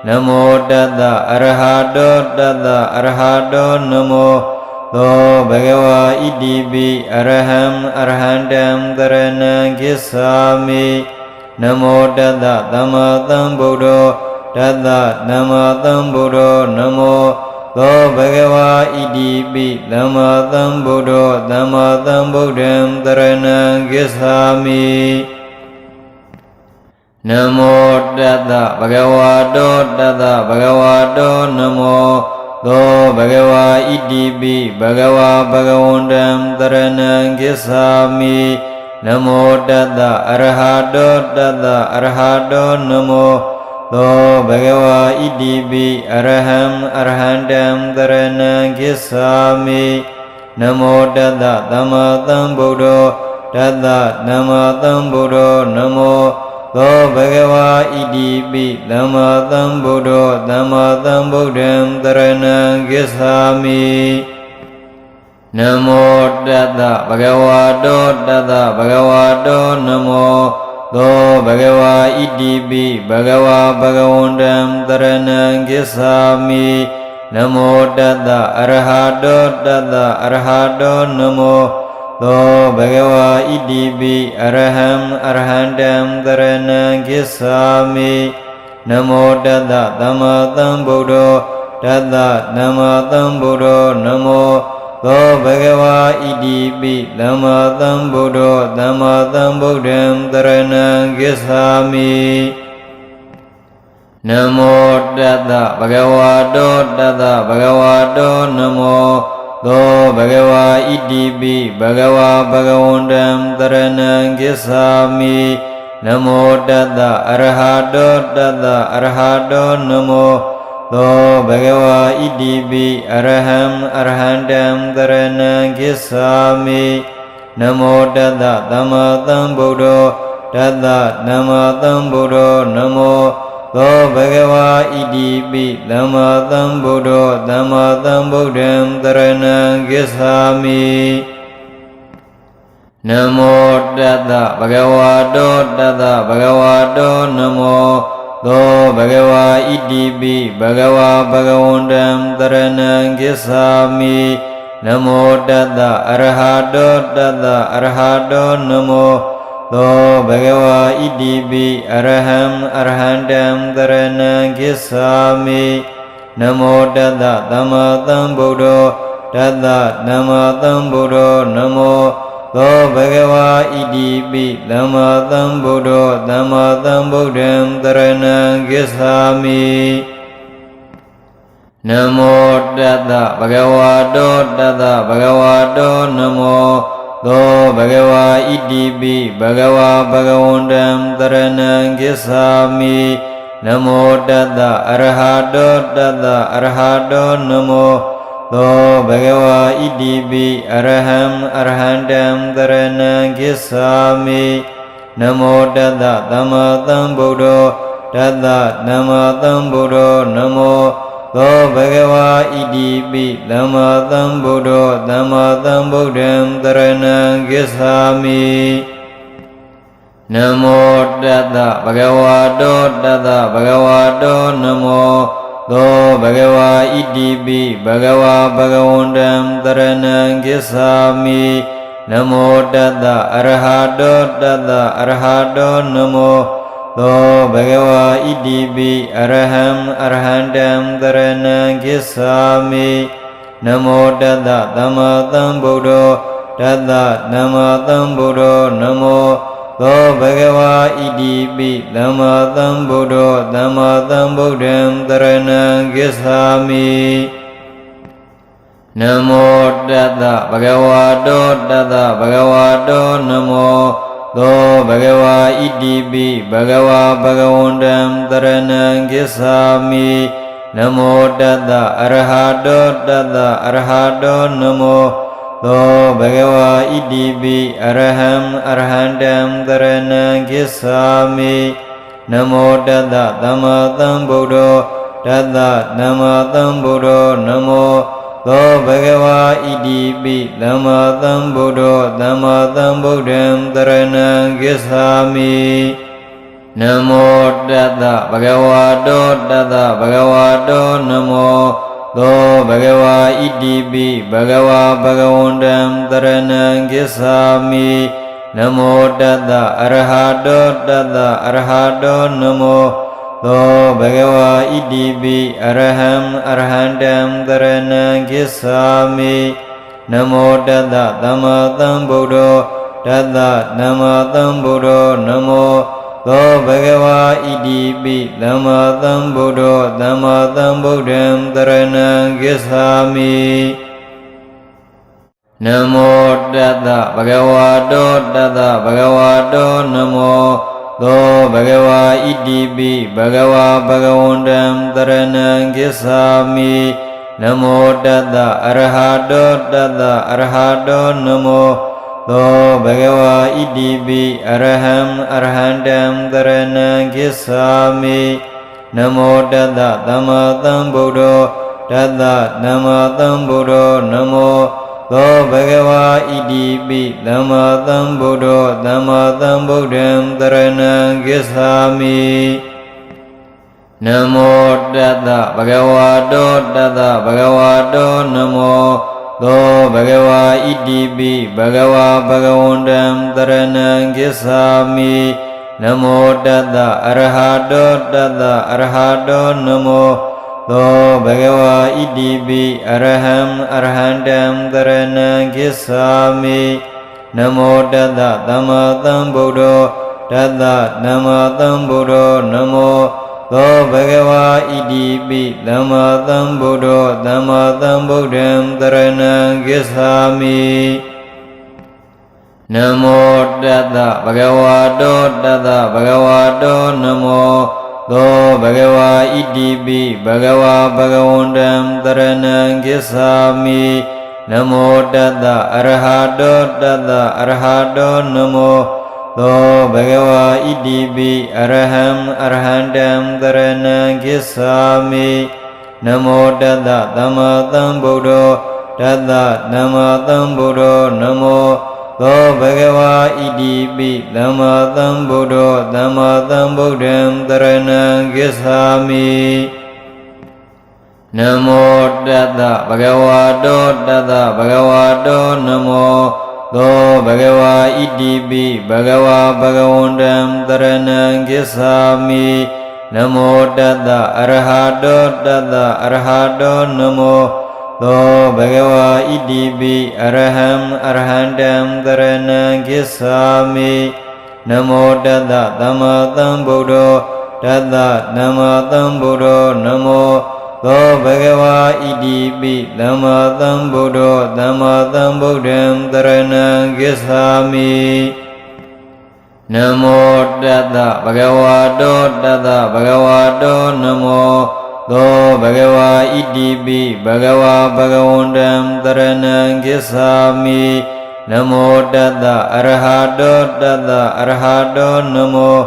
နမောတတ္တအရဟတောတတ္တအရဟတောနမောသောဘဂဝါဣတိပိအရဟံအရဟန္တံသရဏံကိစ္ဆာမိနမောတတ္တသမ္မာသမ္ဗုဒ္ဓောတတ္တနမသမ္ဗုဒ္ဓောနမောသောဘဂဝါဣတိပိသမ္မာသမ္ဗုဒ္ဓောသမ္မာသမ္ဗုဒ္ဓံသရဏံကိစ္ဆာမိနမောတတ္တဘဂဝါတောတတ္တဘဂဝါတောနမောသောဘဂဝါဣတိပိဘဂဝါဘဂဝန္တံသရဏံကိစ္ဆာမိနမောတတ္တအရဟတောတတ္တအရဟတောနမောသောဘဂဝါဣတိပိအရဟံအရဟန္တံသရဏံကိစ္ဆာမိနမောတတ္တသမ္မာသမ္ဗုဒ္ဓောတတ္တနမသမ္ဗုဒ္ဓောနမောသောဘဂဝါဣတိပိသမ္မာသမ္ဗုဒ္ဓောသမ္မာသမ္ဗုဒ္ဓံသရဏံကိစ္ဆာမိနမောတတ္တဘဂဝါတောတတ္တဘဂဝါတောနမောသောဘဂဝါဣတိပိဘဂဝါဘဂဝန္တံသရဏံကိစ္ဆာမိနမောတတ္တအရဟတောတတ္တအရဟတောနမောသောဘဂဝါဣတိပိအရဟံအရဟန္တံသရဏံကိစ္ဆာမိနမောတတ္တသမ္မာသမ္ဗုဒ္ဓောတတ္တနမသမ္ဗုဒ္ဓောနမောသောဘဂဝါဣတိပိသမ္မာသမ္ဗုဒ္ဓောသမ္မာသမ္ဗုဒ္ဓံသရဏံကိစ္ဆာမိနမောတတ္တဘဂဝါတောတတ္တဘဂဝါတောနမောသောဘဂဝါဣတိပိဘဂဝါဘဂဝန္တံသရဏံကိစ္ဆာမိနမောတတ္တအရဟတောတတ္တအရဟတောနမောသောဘဂဝါဣတိပိအရဟံအရဟန္တံသရဏံကိစ္ဆာမိနမောတတ္တသမ္မာသမ္ဗုဒ္ဓောတတ္တနမသမ္ဗုဒ္ဓောနမောသောဘဂဝါဣတိပိသမ္မာသမ္ဗုဒ္ဓောသမ္မာသမ္ဗုဒ္ဓံသရဏံကိစ္ဆာမိနမောတတ္တဘဂဝါတောတတ္တဘဂဝါတောနမော သောဘဂဝါဣတိပိဘဂဝါဘဂဝန္တံတရဏံကိစ္ဆာမိနမောတတ္တအရဟတောတတ္တအရဟတောနမောသောဘဂဝါဣတိပိအရဟံအရဟံတံတရဏံကိစ္ဆာမိနမောတတ္တသမ္မာသမ္ဗုဒ္ဓောတတ္တသမ္မာသမ္ဗုဒ္ဓောနမောသောဘဂဝါဣတိပိသမ္မာသမ္ဗုဒ္ဓောသမ္မာသမ္ဗုဒ္ဓံတရဏံကိစ္ဆာမိနမောတတ္တဘဂဝါတောတတ္တဘဂဝါတောနမောသောဘဂဝါဣတိပိဘဂဝါဘဂဝန္တံတရဏံကိစ္ဆာမိနမောတတ္တအရဟတောတတ္တအရဟတောနမောသောဘဂဝါဣတိပိအရဟံအရဟံတံတရဏံကိစ္ဆာမိနမောတတ္တသမ္မာသမ္ဗုဒ္ဓောတတ္တသမ္မာသမ္ဗုဒ္ဓောနမောသောဘဂဝါဣတိပိသမ္မာသမ္ဗုဒ္ဓောသမ္မာသမ္ဗုဒ္ဓံတရဏံကိစ္ဆာမိနမောတတ္တဘဂဝါတောတတ္တဘဂဝါတောနမောသောဘဂဝါဣတိပိဘဂဝါဘဂဝန္တံတရဏံကိစ္ဆာမိနမောတတ္တအရဟတောတတ္တအရဟတောနမောသောဘဂဝါဣတိပိအရဟံအရဟံတံတရဏံကိစ္ဆာမိနမောတတ္တသမ္မာသမ္ဗုဒ္ဓောတတ္တသမ္မာသမ္ဗုဒ္ဓောနမောသောဘဂဝါဣတိပိသမ္မာသမ္ဗုဒ္ဓောသမ္မာသမ္ဗုဒ္ဓံတရဏံကိစ္ဆာမိနမောတတ္တဘဂဝါတောတတ္တဘဂဝါတောနမောသောဘဂဝါဣတိပိဘဂဝါဘဂဝန္တံတရဏံကိစ္ဆာမိနမောတတ္တအရဟတောတတ္တအရဟတောနမောသောဘဂဝါဣတိပိအရဟံအရဟံတံတရဏံကိစ္ဆာမိနမောတတ္တသမ္မာသမ္ဗုဒ္ဓောတတ္တသမ္မာသမ္ဗုဒ္ဓောနမောသောဘဂဝါဣတိပိသမ္မာသမ္ဗုဒ္ဓောသမ္မာသမ္ဗုဒ္ဓံတရဏံကိစ္ဆာမိနမောတတ္တဘဂဝါတောတတ္တဘဂဝါတောနမောသောဘဂဝါဣတိပိဘဂဝါဘဂဝန္တံတရဏံကိစ္ဆာမိနမောတတ္တအရဟတောတတ္တအရဟတောနမောသောဘဂဝါဣတိပိအရဟံအရဟံတံတရဏံကိစ္ဆာမိနမောတတ္တသမ္မာသမ္ဗုဒ္ဓောတတ္တသမ္မာသမ္ဗုဒ္ဓောနမောသောဘဂဝါဣတိပိသမ္မာသမ္ဗုဒ္ဓောသမ္မာသမ္ဗုဒ္ဓံတရဏံကိစ္ဆာမိနမောတတ္တဘဂဝါတောတတ္တဘဂဝါတောနမောသောဘဂဝါဣတိပိဘဂဝါဘဂဝန္တံတရဏံကိစ္ဆာမိနမောတတ္တအရဟတောတတ္တအရဟတောနမောသောဘဂဝါဣတိပိအရဟံအရဟံတံတရဏံကိစ္ဆာမိနမောတတ္တသမ္မာသမ္ဗုဒ္ဓောတတ္တသမ္မာသမ္ဗုဒ္ဓောနမောသောဘဂဝါဣတိပိသမ္မာသမ္ဗုဒ္ဓောသမ္မာသမ္ဗုဒ္ဓံတရဏံကိစ္ဆာမိနမောတတ္တဘဂဝါတောတတ္တဘဂဝါတောနမောသောဘဂဝါဣတိပိဘဂဝါဘဂဝန္တံတရဏံကိစ္ဆာမိနမောတတ္တအရဟတောတတ္တအရဟတောနမောသောဘဂဝါဣတိပိအရဟံအရဟံတံတရဏံကိစ္ဆာမိနမောတတ္တသမ္မာသမ္ဗုဒ္ဓောတတ္တသမ္မာသမ္ဗုဒ္ဓောနမောသောဘဂဝါဣတိပိသမ္မာသမ္ဗုဒ္ဓောသမ္မာသမ္ဗုဒ္ဓံတရဏံကိစ္ဆာမိနမောတတ္တဘဂဝါတောတတ္တဘဂဝါတောနမောသောဘဂဝါဣတိပိဘဂဝါဘဂဝန္တံတရဏံကိစ္ဆာမိနမောတတ္တအရဟတောတတ္တအရဟတောနမောသောဘဂဝါဣတိပိအရဟံအရဟံတံတရဏံကိစ္ဆာမိနမောတတ္တသမ္မာသမ္ဗုဒ္ဓောတတ္တသမ္မာသမ္ဗုဒ္ဓောနမော သောဘဂဝါဣတိပိသမ္မာသမ္ဗုဒ္ဓောသမ္မာသမ္ဗုဒ္ဓံတရဏံဂစ္ဆာမိနမောတတ္တဘဂဝါတောတတ္တဘဂဝါတောနမောသောဘဂဝါဣတိပိဘဂဝါဘဂဝန္တံတရဏံဂစ္ဆာမိနမောတတ္တအရဟတောတတ္တအရဟတောနမောသောဘဂဝါဣတိပိအရဟံအရဟံတံတရဏံဂစ္ဆာမိနမောတတ္တသမ္မာသမ္ဗုဒ္ဓောတတ္တသမ္မာသမ္ဗုဒ္ဓောနမောသောဘဂဝါဣတိပိသမ္မာသမ္ဗုဒ္ဓောသမ္မာသမ္ဗုဒ္ဓံတရဏံဂစ္ဆာမိနမောတတ္တဘဂဝါတောတတ္တဘဂဝါတောနမောသောဘဂဝါဣတိပိဘဂဝါဘဂဝန္တံတရဏံဂစ္ဆာမိနမောတတ္တအရဟတောတတ္တအရဟတောနမော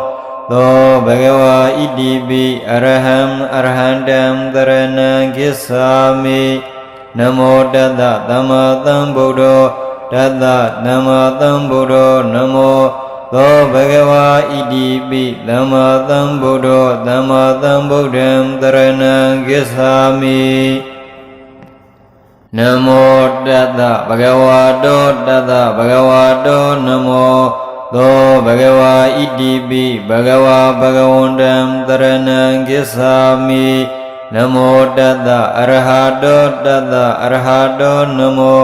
သောဘဂဝါဣတိပိအရဟံအရဟံတံတရဏံဂစ္ဆာမိနမောတတ္တသမ္မာသမ္ဗုဒ္ဓောတတ္တသမ္မာသမ္ဗုဒ္ဓောနမောသောဘဂဝါဣတိပိသမ္မာသမ္ဗုဒ္ဓောသမ္မာသမ္ဗုဒ္ဓံတရဏံဂစ္ဆာမိနမောတတ္တဘဂဝါတောတတ္တဘဂဝါတောနမောသောဘဂဝါဣတိပိဘဂဝါဘဂဝန္တံတရဏံဂစ္ဆာမိနမောတတ္တအရဟတောတတ္တအရဟတောနမော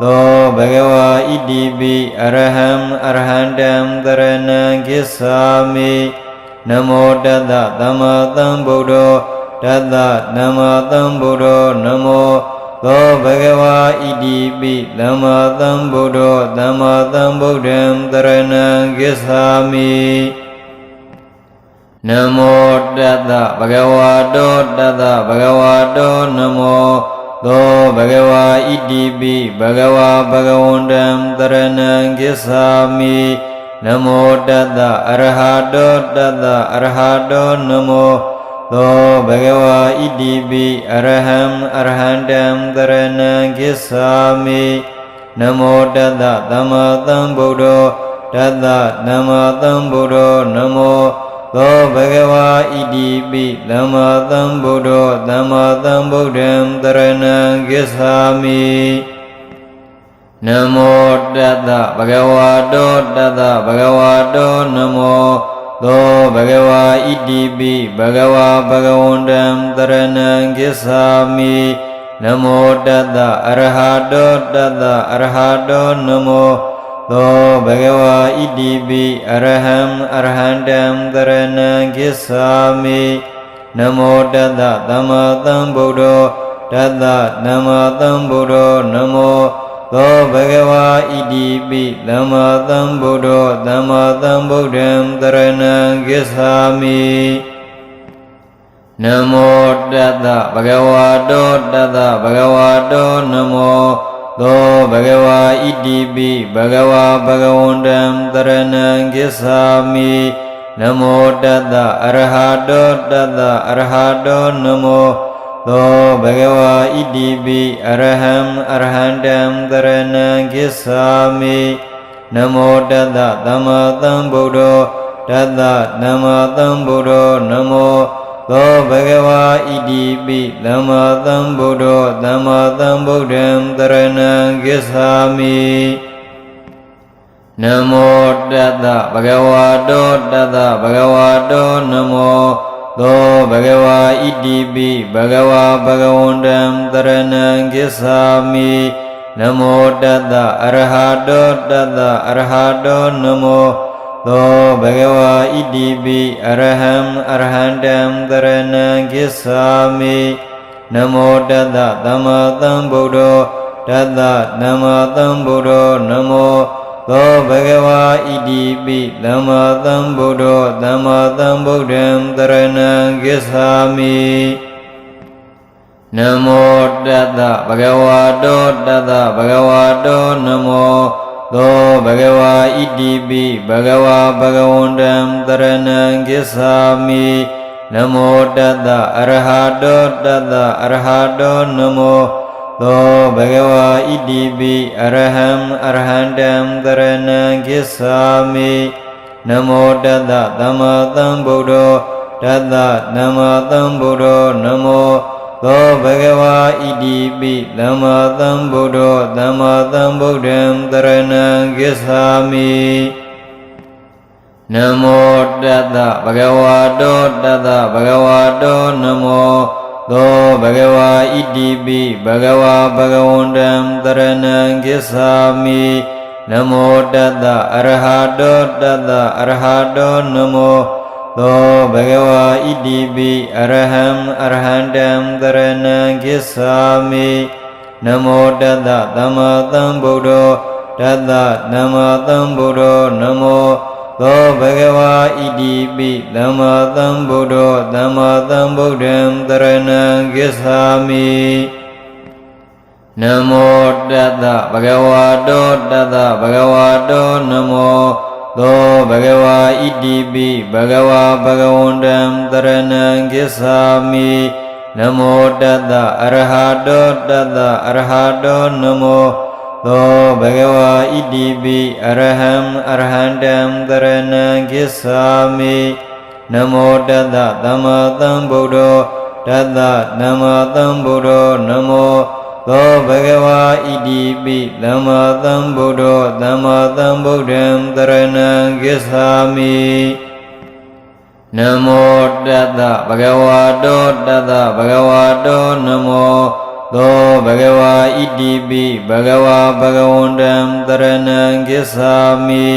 သောဘဂဝါဣတိပိအရဟံအရဟံတံတရဏံဂစ္ဆာမိနမောတတ္တသမ္မာသမ္ဗုဒ္ဓောတတ္တသမ္မာသမ္ဗုဒ္ဓောနမောသောဘဂဝါဣတိပိသမ္မာသမ္ဗုဒ္ဓောသမ္မာသမ္ဗုဒ္ဓံတရဏံဂစ္ဆာမိနမောတတ္တဘဂဝါတောတတ္တဘဂဝါတောနမောသောဘဂဝါဣတိပိဘဂဝါဘဂဝန္တံတရဏံဂစ္ဆာမိနမောတတ္တအရဟတောတတ္တအရဟတောနမောသောဘဂဝါဣတိပိအရဟံအရဟံတံတရဏံဂစ္ဆာမိနမောတတ္တသမ္မာသမ္ဗုဒ္ဓောတတ္တသမ္မာသမ္ဗုဒ္ဓောနမောသောဘဂဝါဣတိပိသမ္မာသမ္ဗုဒ္ဓောသမ္မာသမ္ဗုဒ္ဓံတရဏံဂစ္ဆာမိနမောတတ္တဘဂဝါတောတတ္တဘဂဝါတောနမောသောဘဂဝါဣတိပိဘဂဝါဘဂဝန္တံတရဏံဂစ္ဆာမိနမောတတ္တအရဟတောတတ္တအရဟတောနမောသောဘဂဝါဣတိပိအရဟံအရဟံတံတရဏံဂစ္ဆာမိနမောတတ္တသမ္မာသမ္ဗုဒ္ဓောတတ္တသမ္မာသမ္ဗုဒ္ဓောနမောသောဘဂဝါဣတိပိသမ္မာသမ္ဗုဒ္ဓောသမ္မာသမ္ဗုဒ္ဓံတရဏံဂစ္ဆာမိနမောတတ္တဘဂဝါတောတတ္တဘဂဝါတောနမောသောဘဂဝါဣတိပိဘဂဝါဘဂဝန္တံတရဏံဂစ္ဆာမိနမောတတ္တအရဟတောတတ္တအရဟတောနမောသောဘဂဝါဣတိပိအရဟံအရဟံတံတရဏံဂစ္ဆာမိနမောတတ္တသမ္မာသမ္ဗုဒ္ဓောတတ္တသမ္မာသမ္ဗုဒ္ဓောနမောသောဘဂဝါဣတိပိသမ္မာသမ္ဗုဒ္ဓောသမ္မာသမ္ဗုဒ္ဓံတရဏံဂစ္ဆာမိနမောတတ္တဘဂဝါတောတတ္တဘဂဝါတောနမောသောဘဂဝါဣတိပိဘဂဝါဘဂဝန္တံတရဏံဂစ္ဆာမိနမောတတ္တအရဟတောတတ္တအရဟတောနမောသောဘဂဝါဣတိပိအရဟံအရဟံတံတရဏံဂစ္ဆာမိနမောတတ္တသမ္မာသမ္ဗုဒ္ဓောတတ္တသမ္မာသမ္ဗုဒ္ဓောနမောသောဘဂဝါဣတိပိသမ္မာသမ္ဗုဒ္ဓောသမ္မာသမ္ဗုဒ္ဓံတရဏံဂစ္ဆာမိနမောတတ္တဘဂဝါတောတတ္တဘဂဝါတောနမောသောဘဂဝါဣတိပိဘဂဝါဘဂဝန္တံတရဏံဂစ္ဆာမိနမောတတ္တအရဟတောတတ္တအရဟတောနမော သောဘဂဝါဣတိပိအရဟံအရဟန္တံသရဏံဂစ္ဆာမိနမောတတ္တသမ္မာသမ္ဗုဒ္ဓောတတ္တသမ္မာသမ္ဗုဒ္ဓောနမောသောဘဂဝါဣတိပိသမ္မာသမ္ဗုဒ္ဓောသမ္မာသမ္ဗုဒ္ဓံသရဏံဂစ္ဆာမိနမောတတ္တဘဂဝါတောတတ္တဘဂဝါတောနမောသောဘဂဝါဣတိပိဘဂဝါဘဂဝန္တံသရဏံဂစ္ဆာမိနမောတတ္တအရဟတောတတ္တအရဟတောနမောသောဘဂဝါဣတိပိအရဟံအရဟန္တံသရဏံဂစ္ဆာမိနမောတတ္တသမ္မာသမ္ဗုဒ္ဓောတတ္တသမ္မာသမ္ဗုဒ္ဓောနမောသောဘဂဝါဣတိပိသမ္မာသမ္ဗုဒ္ဓောသမ္မာသမ္ဗုဒ္ဓံသရဏံဂစ္ဆာမိနမောတတ္တဘဂဝါတောတတ္တဘဂဝါတောနမောသောဘဂဝါဣတိပိဘဂဝါဘဂဝန္တံသရဏံဂစ္ဆာမိနမောတတ္တအရဟတောတတ္တအရဟတောနမောသောဘဂဝါဣတိပိအရဟံအရဟန္တံသရဏံဂစ္ဆာမိနမောတတ္တသမ္မာသမ္ဗုဒ္ဓောတတ္တသမ္မာသမ္ဗုဒ္ဓောနမောသောဘဂဝါဣတိပိသမ္မာသမ္ဗုဒ္ဓောသမ္မာသမ္ဗုဒ္ဓံသရဏံဂစ္ဆာမိနမောတတ္တဘဂဝါတောတတ္တဘဂဝါတောနမောသောဘဂဝါဣတိပိဘဂဝါဘဂဝန္တံသရဏံဂစ္ဆာမိ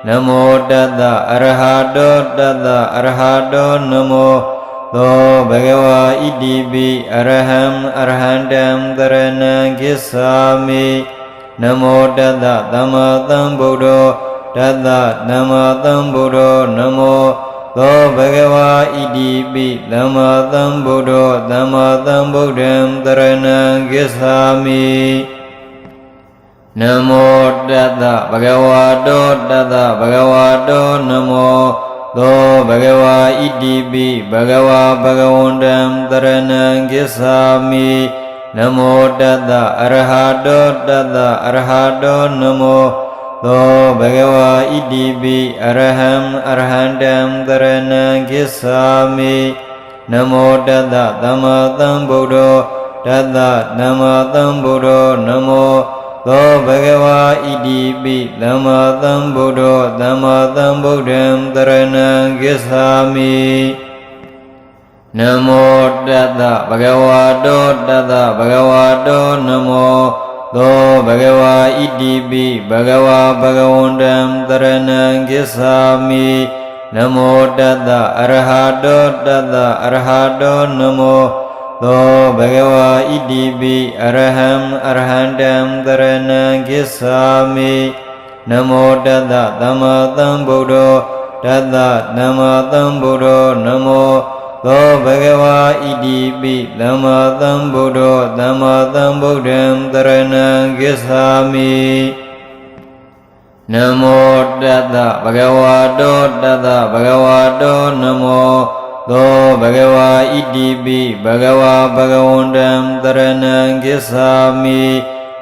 နမောတတ္တအရဟတောတတ္တအရဟတောနမောသောဘဂဝါဣတိပိအရဟံအရဟန္တံသရဏံဂစ္ဆာမိနမောတတ္တသမ္မာသမ္ဗုဒ္ဓောတတ္တသမ္မာသမ္ဗုဒ္ဓောနမောသောဘဂဝါဣတိပိသမ္မာသမ္ဗုဒ္ဓောသမ္မာသမ္ဗုဒ္ဓံသရဏံဂစ္ဆာမိနမောတတ္တဘဂဝါတောတတ္တဘဂဝါတောနမောသောဘဂဝါဣတိပိဘဂဝါဘဂဝန္တံသရဏံဂစ္ဆာမိနမောတတ္တအရဟတောတတ္တအရဟတောနမောသောဘဂဝါဣတိပိအရဟံအရဟန္တံသရဏံဂစ္ဆာမိနမောတတ္တသမ္မာသမ္ဗုဒ္ဓောတတ္တသမ္မာသမ္ဗုဒ္ဓောနမောသောဘဂဝါဣတိပိသမ္မာသမ္ဗုဒ္ဓောသမ္မာသမ္ဗုဒ္ဓံသရဏံဂစ္ဆာမိနမောတတ္တဘဂဝါတောတတ္တဘဂဝါတောနမောသောဘဂဝါဣတိပိဘဂဝါဘဂဝန္တံသရဏံဂစ္ဆာမိနမောတတ္တအရဟတောတတ္တအရဟတောနမောသောဘဂဝါဣတိပိအရဟံအရဟန္တံသရဏံဂစ္ဆာမိနမောတတ္တသမ္မာသမ္ဗုဒ္ဓောတတ္တသမ္မာသမ္ဗုဒ္ဓောနမောသောဘဂဝါဣတိပိသမ္မာသမ္ဗုဒ္ဓောသမ္မာသမ္ဗုဒ္ဓံသရဏံဂစ္ဆာမိနမောတတ္တဘဂဝါတောတတ္တဘဂဝါတောနမောသောဘဂဝါဣတိပိဘဂဝါဘဂဝန္တံသရဏံဂစ္ဆာမိ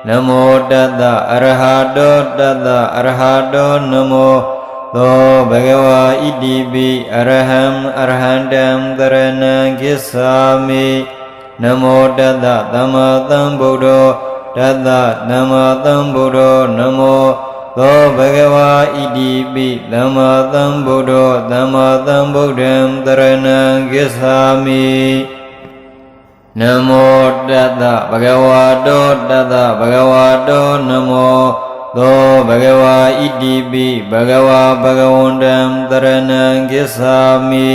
နမောတတ္တအရဟတောတတ္တအရဟတောနမောသောဘဂဝါဣတိပိအရဟံအရဟန္တံသရဏံဂစ္ဆာမိနမောတတ္တသမ္မာသမ္ဗုဒ္ဓောတတ္တသမ္မာသမ္ဗုဒ္ဓောနမောသောဘဂဝါဣတိပိသမ္မာသမ္ဗုဒ္ဓောသမ္မာသမ္ဗုဒ္ဓံသရဏံဂစ္ဆာမိနမောတတ္တဘဂဝါတောတတ္တဘဂဝါတောနမောသောဘဂဝါဣတိပိဘဂဝါဘဂဝန္တံသရဏံဂစ္ဆာမိ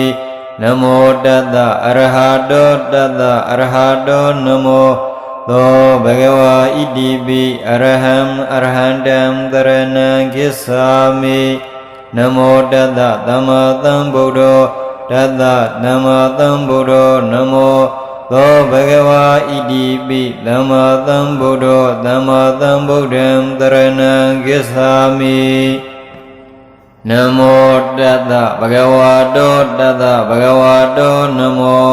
နမောတတ္တအရဟတောတတ္တအရဟတောနမောသောဘဂဝါဣတိပိအရဟံအရဟန္တံသရဏံဂစ္ဆာမိနမောတတ္တသမ္မာသမ္ဗုဒ္ဓောတတ္တသမ္မာသမ္ဗုဒ္ဓောနမောသောဘဂဝါဣတိပိသမ္မာသမ္ဗုဒ္ဓောသမ္မာသမ္ဗုဒ္ဓံသရဏံဂစ္ဆာမိနမောတတ္တဘဂဝါတောတတ္တဘဂဝါတောနမော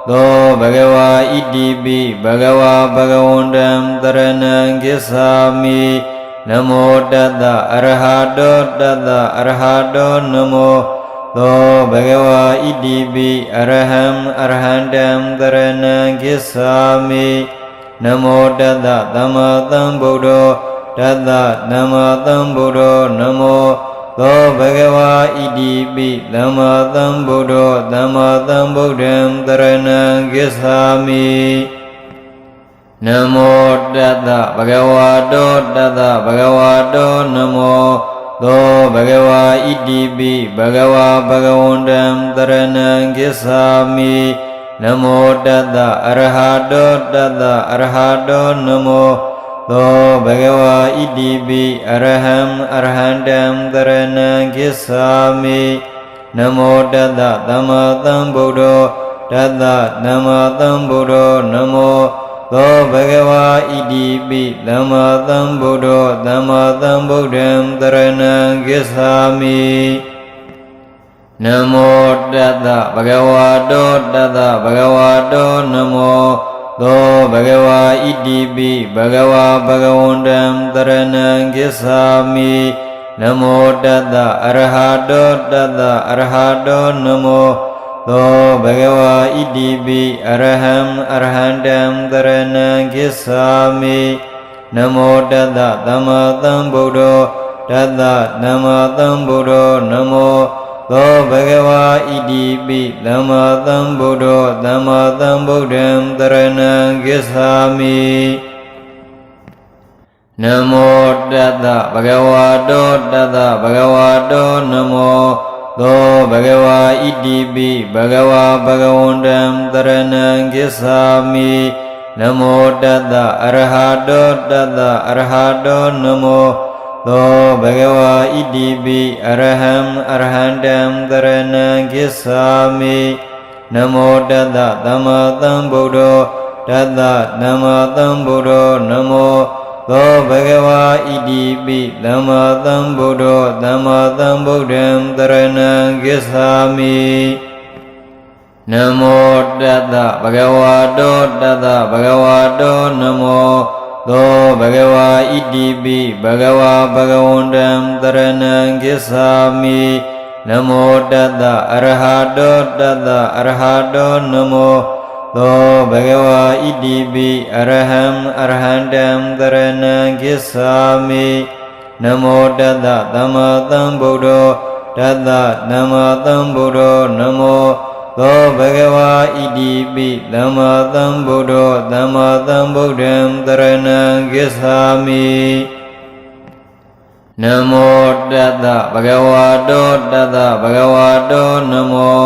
သောဘဂဝါဣတိပိဘဂဝါဘဂဝန္တံတရဏံကိစ္ဆာမိနမောတတ္တအရဟတောတတ္တအရဟတောနမောသောဘဂဝါဣတိပိအရဟံအရဟံတံတရဏံကိစ္ဆာမိနမောတတ္တသမ္မာသမ္ဗုဒ္ဓောတတ္တသမ္မာသမ္ဗုဒ္ဓောနမောသောဘဂဝါဣတိပိသမ္မာသမ္ဗုဒ္ဓောသမ္မာသမ္ဗုဒ္ဓံတရဏံကိစ္ဆာမိနမောတတ္တဘဂဝါတောတတ္တဘဂဝါတောနမောသောဘဂဝါဣတိပိဘဂဝါဘဂဝန္တံတရဏံကိစ္ဆာမိနမောတတ္တအရဟတောတတ္တအရဟတောနမောသောဘဂဝါဣတိပိအရဟံအရဟံတံတရဏံကိစ္ဆာမိနမောတတ္တသမ္မာသမ္ဗုဒ္ဓောတတ္တသမ္မာသမ္ဗုဒ္ဓောနမောသောဘဂဝါဣတိပိသမ္မာသမ္ဗုဒ္ဓောသမ္မာသမ္ဗုဒ္ဓံတရဏံကိစ္ဆာမိနမောတတ္တဘဂဝါတောတတ္တဘဂဝါတောနမောသောဘဂဝါဣတိပိဘဂဝါဘဂဝန္တံတရဏံကိစ္ဆာမိနမောတတ္တအရဟတောတတ္တအရဟတောနမောသောဘဂဝါဣတိပိအရဟံအရဟံတံတရဏံကိစ္ဆာမိနမောတတ္တသမ္မာသမ္ဗုဒ္ဓောတတ္တသမ္မာသမ္ဗုဒ္ဓောနမောသောဘဂဝါဣတိပိသမ္မာသမ္ဗုဒ္ဓောသမ္မာသမ္ဗုဒ္ဓံတရဏံကိစ္ဆာမိနမောတတ္တဘဂဝါတောတတ္တဘဂဝါတောနမောသောဘဂဝါဣတိပိဘဂဝါဘဂဝန္တံတရဏံကိစ္ဆာမိနမောတတ္တအရဟတောတတ္တအရဟတောနမောသောဘဂဝါဣတိပိအရဟံအရဟံတံတရဏံကိစ္ဆာမိနမောတတ္တသမ္မာသမ္ဗုဒ္ဓောတတ္တသမ္မာသမ္ဗုဒ္ဓောနမောသောဘဂဝါဣတိပိသမ္မာသမ္ဗုဒ္ဓောသမ္မာသမ္ဗုဒ္ဓံတရဏံကိစ္ဆာမိနမောတတ္တဘဂဝါတောတတ္တဘဂဝါတောနမောသောဘဂဝါဣတိပိဘဂဝါဘဂဝန္တံတရဏံကိစ္ဆာမိနမောတတ္တအရဟတောတတ္တအရဟတောနမောသောဘဂဝါဣတိပိအရဟံအရဟံတံတရဏံကိစ္ဆာမိနမောတတ္တသမ္မာသမ္ဗုဒ္ဓောတတ္တသမ္မာသမ္ဗုဒ္ဓောနမောသောဘဂဝါဣတိပိသမ္မာသမ္ဗုဒ္ဓောသမ္မာသမ္ဗုဒ္ဓံတရဏံကိစ္ဆာမိနမောတတ္တဘဂဝါတောတတ္တဘဂဝါတောနမော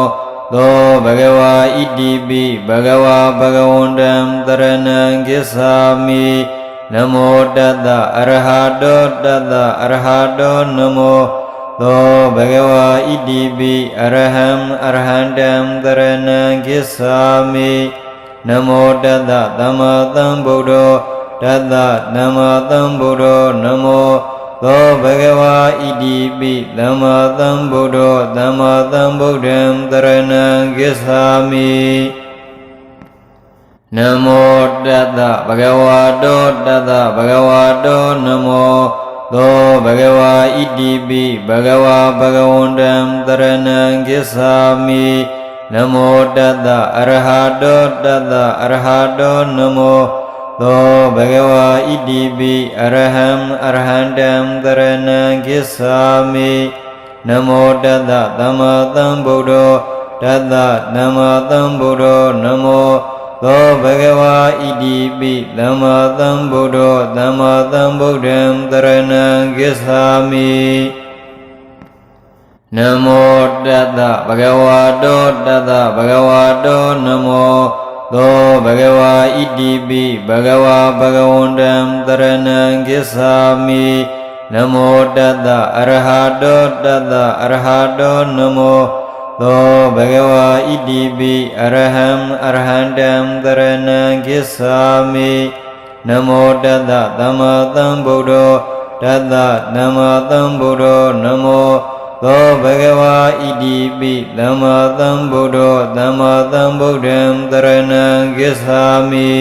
သောဘဂဝါဣတိပိဘဂဝါဘဂဝန္တံတရဏံကိစ္ဆာမိနမောတတ္တအရဟတောတတ္တအရဟတောနမောသောဘဂဝါဣတိပိအရဟံအရဟံတံတရဏံကိစ္ဆာမိနမောတတ္တသမ္မာသမ္ဗုဒ္ဓောတတ္တသမ္မာသမ္ဗုဒ္ဓောနမောသောဘဂဝါဣတိပိသမ္မာသမ္ဗုဒ္ဓောသမ္မာသမ္ဗုဒ္ဓံတရဏံကိစ္ဆာမိနမောတတ္တဘဂဝါတောတတ္တဘဂဝါတောနမောသောဘဂဝါဣတိပိဘဂဝါဘဂဝန္တံတရဏံကိစ္ဆာမိနမောတတ္တအရဟတောတတ္တအရဟတောနမောသောဘဂဝါဣတိပိအရဟံအရဟံတံတရဏံကိစ္ဆာမိနမောတတ္တသမ္မာသမ္ဗုဒ္ဓောတတ္တသမ္မာသမ္ဗုဒ္ဓောနမောသောဘဂဝါဣတိပိသမ္မာသမ္ဗုဒ္ဓောသမ္မာသမ္ဗုဒ္ဓံတရဏံကိစ္ဆာမိနမောတတ္တဘဂဝါတောတတ္တဘဂဝါတောနမောသောဘဂဝါဣတိပိဘဂဝါဘဂဝန္တံတရဏံကိစ္ဆာမိနမောတတ္တအရဟတောတတ္တအရဟတောနမောသောဘဂဝါဣတိပိအရဟံအရဟံတံတရဏံကိစ္ဆာမိနမောတတ္တသမ္မာသမ္ဗုဒ္ဓောတတ္တသမ္မာသမ္ဗုဒ္ဓောနမောသ သောဘဂဝါဣတိပိသမ္မာသမ္ဗုဒ္ဓောသမ္မာသမ္ဗုဒ္ဓံတရဏံဂစ္ဆာမိ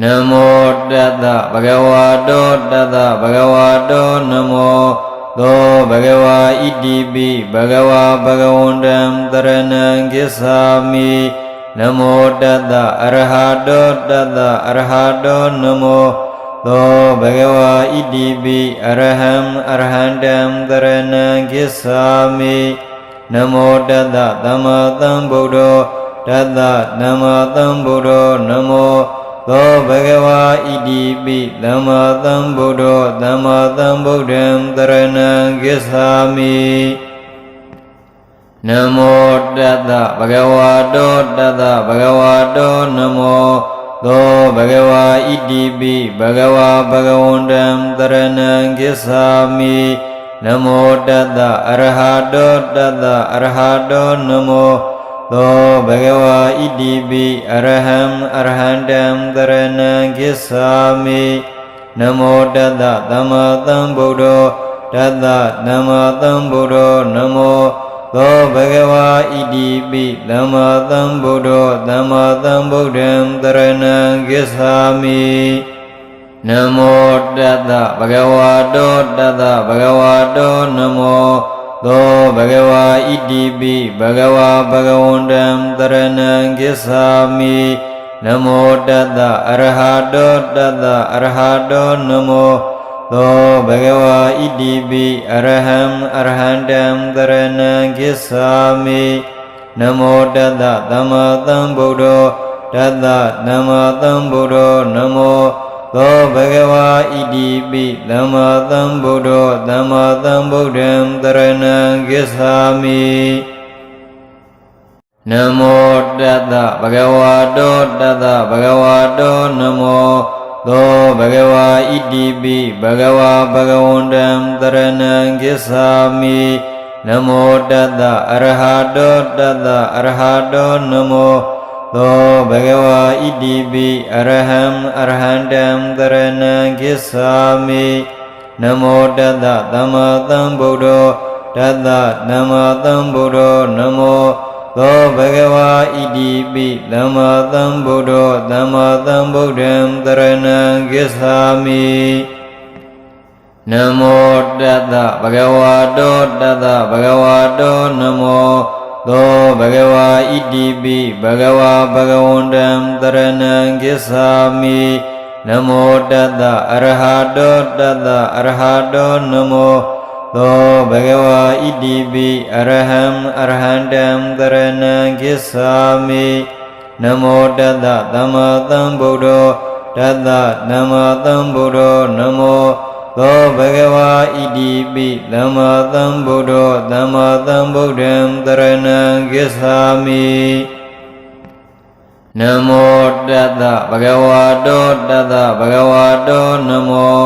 နမောတတ္တဘဂဝါတောတတ္တဘဂဝါတောနမောသောဘဂဝါဣတိပိဘဂဝါဘဂဝန္တံတရဏံဂစ္ဆာမိနမောတတ္တအရဟတောတတ္တအရဟတောနမောသောဘဂဝါဣတိပိအရဟံအရဟန္တံတရဏံဂစ္ဆာမိနမောတတ္တသမ္မာသမ္ဗုဒ္ဓောတတ္တသမ္မာသမ္ဗုဒ္ဓောနမောသောဘဂဝါဣတိပိသမ္မာသမ္ဗုဒ္ဓောသမ္မာသမ္ဗုဒ္ဓံတရဏံဂစ္ဆာမိနမောတတ္တဘဂဝါတောတတ္တဘဂဝါတောနမောသောဘဂဝါဣတိပိဘဂဝါဘဂဝန္တံတရဏံဂစ္ဆာမိနမောတတ္တအရဟတောတတ္တအရဟတောနမောသောဘဂဝါဣတိပိအရဟံအရဟန္တံတရဏံဂစ္ဆာမိနမောတတ္တသမ္မာသမ္ဗုဒ္ဓောတတ္တသမ္မာသမ္ဗုဒ္ဓောနမောသောဘဂဝါဣတိပိသမ္မာသမ္ဗုဒ္ဓောသမ္မာသမ္ဗုဒ္ဓံတရဏံဂစ္ဆာမိနမောတတ္တဘဂဝါတောတတ္တဘဂဝါတောနမောသောဘဂဝါဣတိပိဘဂဝါဘဂဝန္တံတရဏံဂစ္ဆာမိနမောတတ္တအရဟတောတတ္တအရဟတောနမောသောဘဂဝါဣတိပိအရဟံအရဟန္တံတရဏံဂစ္ဆာမိနမောတတ္တသမ္မာသမ္ဗုဒ္ဓောတတ္တသမ္မာသမ္ဗုဒ္ဓောနမောသောဘဂဝါဣတိပိသမ္မာသမ္ဗုဒ္ဓောသမ္မာသမ္ဗုဒ္ဓံတရဏံဂစ္ဆာမိနမောတတ္တဘဂဝါတောတတ္တဘဂဝါတောနမောသောဘဂဝါဣတိပိဘဂဝါဘဂဝန္တံတရဏံဂစ္ဆာမိနမောတတ္တအရဟတောတတ္တအရဟတောနမောသောဘဂဝါဣတိပိအရဟံအရဟန္တံတရဏံဂစ္ဆာမိနမောတတ္တသမ္မာသမ္ဗုဒ္ဓောတတ္တသမ္မာသမ္ဗုဒ္ဓောနမောသောဘဂဝါဣတိပိသမ္မာသမ္ဗုဒ္ဓောသမ္မာသမ္ဗုဒ္ဓံတရဏံဂစ္ဆာမိနမောတတ္တဘဂဝါတောတတ္တဘဂဝါတောနမောသောဘဂဝါဣတိပိဘဂဝါဘဂဝန္တံတရဏံဂစ္ဆာမိနမောတတ္တအရဟတောတတ္တအရဟတောနမောသောဘဂဝါဣတိပိအရဟံအရဟန္တံတရဏံဂစ္ဆာမိနမောတတ္တသမ္မာသမ္ဗုဒ္ဓောတတ္တသမ္မာသမ္ဗုဒ္ဓောနမောသောဘဂဝါဣတိပိသမ္မာသမ္ဗုဒ္ဓောသမ္မာသမ္ဗုဒ္ဓံတရဏံဂစ္ဆာမိနမောတတ္တဘဂဝါတောတတ္တဘဂဝါတောနမော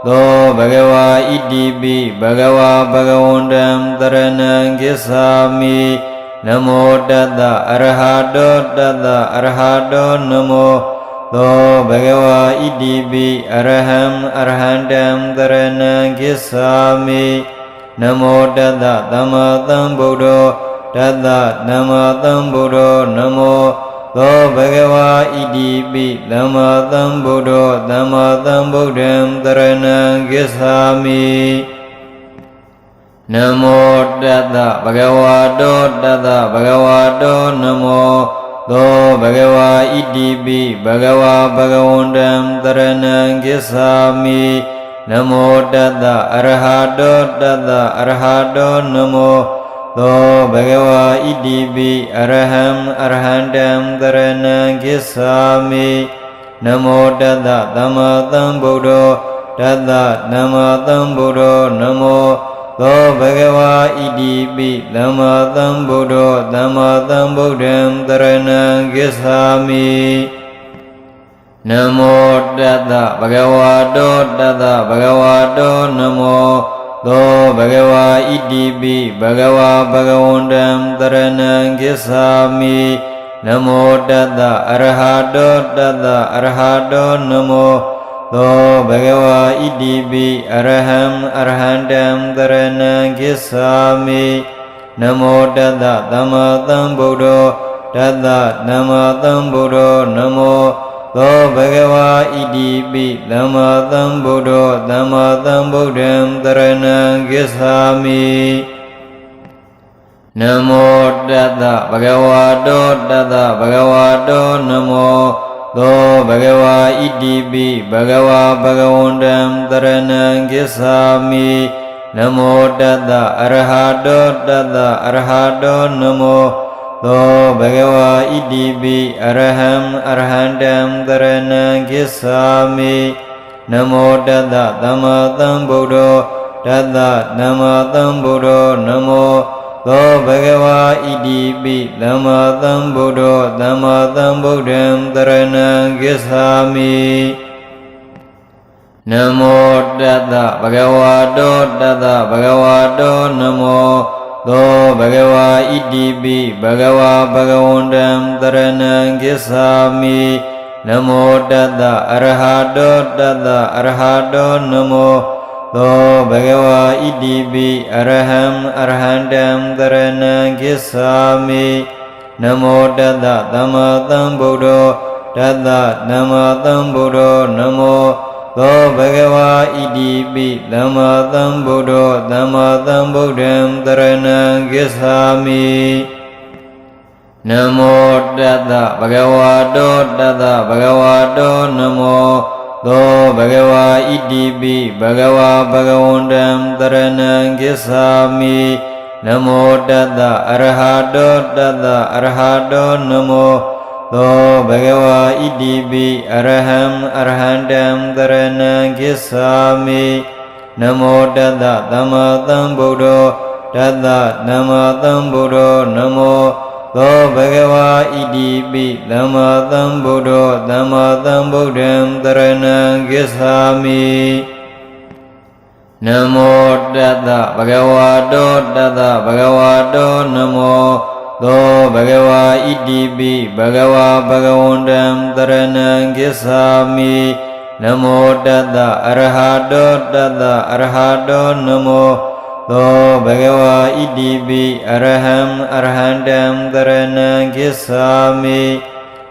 သောဘဂဝါဣတိပိဘဂဝါဘဂဝန္တံတရဏံဂစ္ဆာမိနမောတတ္တအရဟတောတတ္တအရဟတောနမောသောဘဂဝါဣတိပိအရဟံအရဟန္တံတရဏံဂစ္ဆာမိနမောတတ္တသမ္မာသမ္ဗုဒ္ဓောတတ္တသမ္မာသမ္ဗုဒ္ဓောနမောသောဘဂဝါဣတိပိသမ္မာသမ္ဗုဒ္ဓောသမ္မာသမ္ဗုဒ္ဓံတရဏံဂစ္ဆာမိနမောတတ္တဘဂဝါတောတတ္တဘဂဝါတောနမောသောဘဂဝါဣတိပိဘဂဝါဘဂဝန္တံတရဏံဂစ္ဆာမိနမောတတ္တအရဟတောတတ္တအရဟတောနမောသောဘဂဝါဣတိပိအရဟံအရဟန္တံတရဏံဂစ္ဆာမိနမောတတ္တသမ္မာသမ္ဗုဒ္ဓောတတ္တသမ္မာသမ္ဗုဒ္ဓောနမောသောဘဂဝါဣတိပိသမ္မာသမ္ဗုဒ္ဓောသမ္မာသမ္ဗုဒ္ဓံတရဏံဂစ္ဆာမိနမောတတ္တဘဂဝါတောတတ္တဘဂဝါတောနမောသောဘဂဝါဣတိပိဘဂဝါဘဂဝန္တံတရဏံဂစ္ဆာမိနမောတတ္တအရဟတောတတ္တအရဟတောနမော သောဘဂဝါဣတိပိအရဟံအရဟန္တံသရဏံဂစ္ဆာမိနမောတတ္တသမ္မာသမ္ဗုဒ္ဓောတတ္တသမ္မာသမ္ဗုဒ္ဓောနမောသောဘဂဝါဣတိပိသမ္မာသမ္ဗုဒ္ဓောသမ္မာသမ္ဗုဒ္ဓံသရဏံဂစ္ဆာမိနမောတတ္တဘဂဝါတောတတ္တဘဂဝါတောနမောသောဘဂဝါဣတိပိဘဂဝါဘဂဝန္တံသရဏံဂစ္ဆာမိနမောတတ္တအရဟတောတတ္တအရဟတောနမောသောဘဂဝါဣတိပိအရဟံအရဟန္တံသရဏံဂစ္ဆာမိနမောတတ္တသမ္မာသမ္ဗုဒ္ဓောတတ္တသမ္မာသမ္ဗုဒ္ဓောနမောသောဘဂဝါဣတိပိသမ္မာသမ္ဗုဒ္ဓောသမ္မာသမ္ဗုဒ္ဓံသရဏံဂစ္ဆာမိနမောတတ္တဘဂဝါတောတတ္တဘဂဝါတောနမောသောဘဂဝါဣတိပိဘဂဝါဘဂဝန္တံသရဏံဂစ္ဆာမိနမောတတ္တအရဟတောတတ္တအရဟတောနမောသောဘဂဝါဣတိပိအရဟံအရဟန္တံသရဏံဂစ္ဆာမိနမောတတ္တသမ္မာသမ္ဗုဒ္ဓောတတ္တသမ္မာသမ္ဗုဒ္ဓောနမောသောဘဂဝါဣတိပိသမ္မာသမ္ဗုဒ္ဓောသမ္မာသမ္ဗုဒ္ဓံသရဏံဂစ္ဆာမိနမောတတ္တဘဂဝါတောတတ္တဘဂဝါတောနမောသောဘဂဝါဣတိပိဘဂဝါဘဂဝန္တံသရဏံဂစ္ဆာမိနမောတတ္တအရဟတောတတ္တအရဟတောနမောသောဘဂဝါဣတိပိအရဟံအရဟန္တံသရဏံဂစ္ဆာမိနမောတတ္တသမ္မာသမ္ဗုဒ္ဓောတတ္တသမ္မာသမ္ဗုဒ္ဓောနမောသောဘဂဝါဣတိပိသမ္မာသမ္ဗုဒ္ဓောသမ္မာသမ္ဗုဒ္ဓံသရဏံဂစ္ဆာမိနမောတတ္တဘဂဝါတောတတ္တဘဂဝါတောနမောသောဘဂဝါဣတိပိဘဂဝါဘဂဝန္တံသရဏံဂစ္ဆာမိနမောတတ္တအရဟတောတတ္တအရဟတောနမောသောဘဂဝါဣတိပိအရဟံအရဟန္တံသရဏံဂစ္ဆာမိ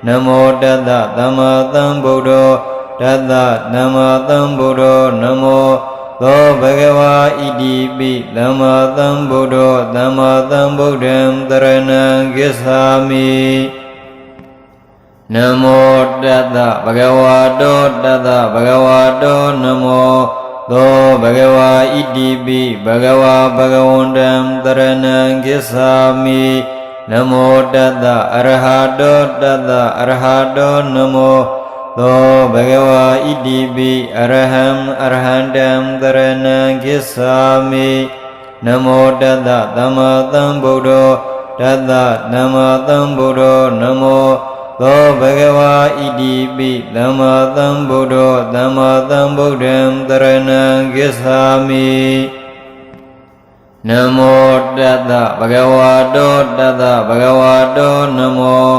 နမောတတ္တသမ္မာသမ္ဗုဒ္ဓောတတ္တသမ္မာသမ္ဗုဒ္ဓောနမောသောဘဂဝါဣတိပိသမ္မာသမ္ဗုဒ္ဓောသမ္မာသမ္ဗုဒ္ဓံသရဏံဂစ္ဆာမိနမောတတ္တဘဂဝါတောတတ္တဘဂဝါတောနမောသောဘဂဝါဣတိပိဘဂဝါဘဂဝန္တံသရဏံဂစ္ဆာမိနမောတတ္တအရဟတောတတ္တအရဟတောနမောသောဘဂဝါဣတိပိအရဟံအရဟန္တံသရဏံဂစ္ဆာမိနမောတတ္တသမ္မာသမ္ဗုဒ္ဓောတတ္တသမ္မာသမ္ဗုဒ္ဓောနမောသောဘဂဝါဣတိပိသမ္မာသမ္ဗုဒ္ဓောသမ္မာသမ္ဗုဒ္ဓံသရဏံဂစ္ဆာမိနမောတတ္တဘဂဝါတောတတ္တဘဂဝါတောနမော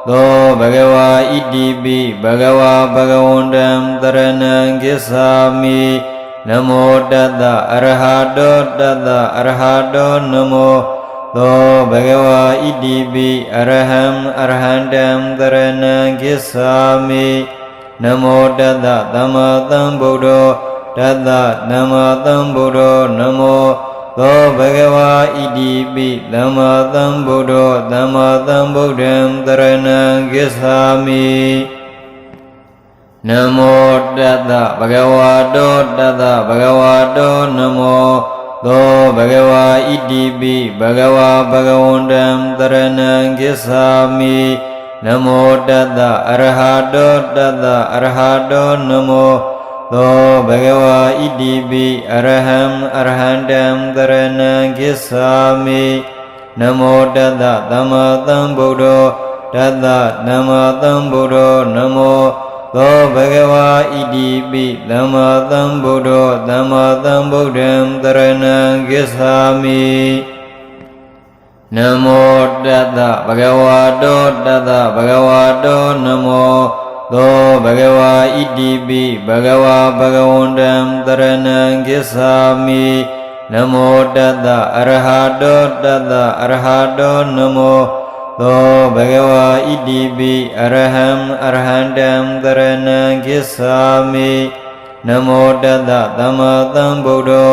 သောဘဂဝါဣတိပိဘဂဝါဘဂဝန္တံသရဏံဂစ္ဆာမိနမောတတ္တအရဟတောတတ္တအရဟတောနမောသောဘဂဝါဣတိပိအရဟံအရဟန္တံသရဏံဂစ္ဆာမိနမောတတ္တသမ္မာသမ္ဗုဒ္ဓောတတ္တသမ္မာသမ္ဗုဒ္ဓောနမောသောဘဂဝါဣတိပိသမ္မာသမ္ဗုဒ္ဓောသမ္မာသမ္ဗုဒ္ဓံသရဏံဂစ္ဆာမိနမောတတ္တဘဂဝါတောတတ္တဘဂဝါတောနမောသောဘဂဝါဣတိပိဘဂဝါဘဂဝန္တံသရဏံဂစ္ဆာမိနမောတတ္တအရဟတောတတ္တအရဟတောနမောသောဘဂဝါဣတိပိအရဟံအရဟန္တံသရဏံဂစ္ဆာမိနမောတတ္တသမ္မာသမ္ဗုဒ္ဓောတတ္တသမ္မာသမ္ဗုဒ္ဓောနမောသောဘဂဝါဣတိပိသမ္မာသမ္ဗုဒ္ဓောသမ္မာသမ္ဗုဒ္ဓံသရဏံဂစ္ဆာမိနမောတတ္တဘဂဝါတောတတ္တဘဂဝါတောနမောသ သောဘဂဝါဣတိပိဘဂဝါဘဂဝန္တံတရဏံကိစ္ဆာမိနမောတတ္တအရဟတောတတ္တအရဟတောနမောသောဘဂဝါဣတိပိအရဟံအရဟံတံတရဏံကိစ္ဆာမိနမောတတ္တသမ္မာသမ္ဗုဒ္ဓော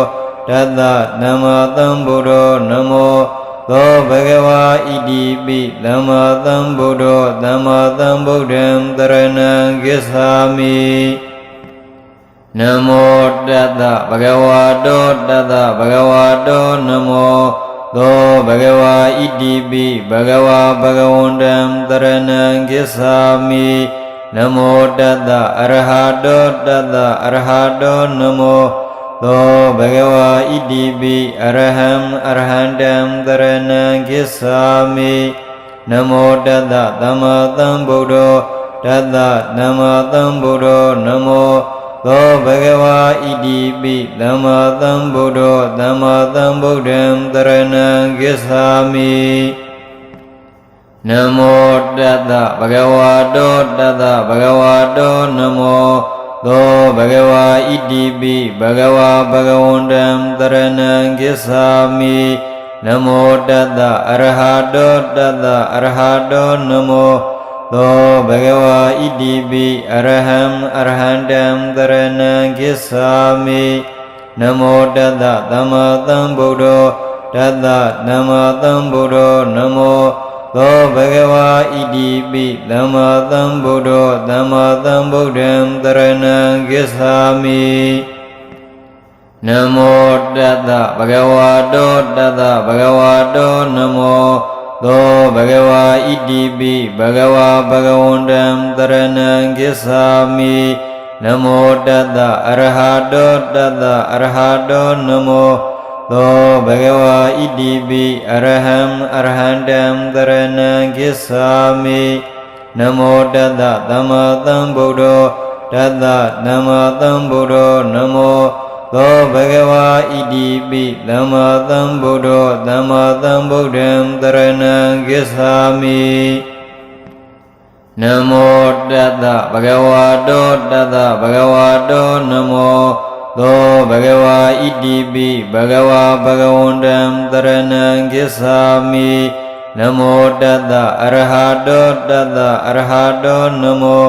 တတ္တနမသမ္ဗုဒ္ဓောနမောသောဘဂဝါဣတိပိသမ္မာသမ္ဗုဒ္ဓောသမ္မာသမ္ဗုဒ္ဓံတရဏံကိစ္ဆာမိနမောတတ္တဘဂဝါတောတတ္တဘဂဝါတောနမောသောဘဂဝါဣတိပိဘဂဝါဘဂဝန္တံတရဏံကိစ္ဆာမိနမောတတ္တအရဟတောတတ္တအရဟတောနမောသောဘဂဝါဣတိပိအရဟံအရဟံတံတရဏံကိစ္ဆာမိနမောတတ္တသမ္မာသမ္ဗုဒ္ဓောတတ္တနမသမ္ဗုဒ္ဓောနမောသောဘဂဝါဣတိပိသမ္မာသမ္ဗုဒ္ဓောသမ္မာသမ္ဗုဒ္ဓံတရဏံကိစ္ဆာမိနမောတတ္တဘဂဝါတောတတ္တဘဂဝါတောနမောသောဘဂဝါဣတိပိဘဂဝါဘဂဝန္တံတရဏံကိစ္ဆာမိနမောတတ္တအရဟတောတတ္တအရဟတောနမောသောဘဂဝါဣတိပိအရဟံအရဟံတံတရဏံကိစ္ဆာမိနမောတတ္တသမ္မာသမ္ဗုဒ္ဓောတတ္တနမသမ္ဗုဒ္ဓောနမောသောဘဂဝါဣတိပိသမ္မာသမ္ဗုဒ္ဓောသမ္မာသမ္ဗုဒ္ဓံတရဏံကိစ္ဆာမိနမောတတ္တဘဂဝါတောတတ္တဘဂဝါတောနမောသောဘဂဝါဣတိပိဘဂဝါဘဂဝန္တံတရဏံကိစ္ဆာမိနမောတတ္တအရဟတောတတ္တအရဟတောနမောသောဘဂဝါဣတိပိအရဟံအရဟံတံတရဏံကိစ္ဆာမိနမောတတ္တသမ္မာသမ္ဗုဒ္ဓောတတ္တနမသမ္ဗုဒ္ဓောနမောသောဘဂဝါဣတိပိသမ္မာသမ္ဗုဒ္ဓောသမ္မာသမ္ဗုဒ္ဓံတရဏံကိစ္ဆာမိနမောတတ္တဘဂဝါတောတတ္တဘဂဝါတောနမောသောဘဂဝါဣတိပိဘဂဝါဘဂဝန္တံတရဏံကိစ္ဆာမိနမောတတ္တအရဟတောတတ္တအရဟတောနမော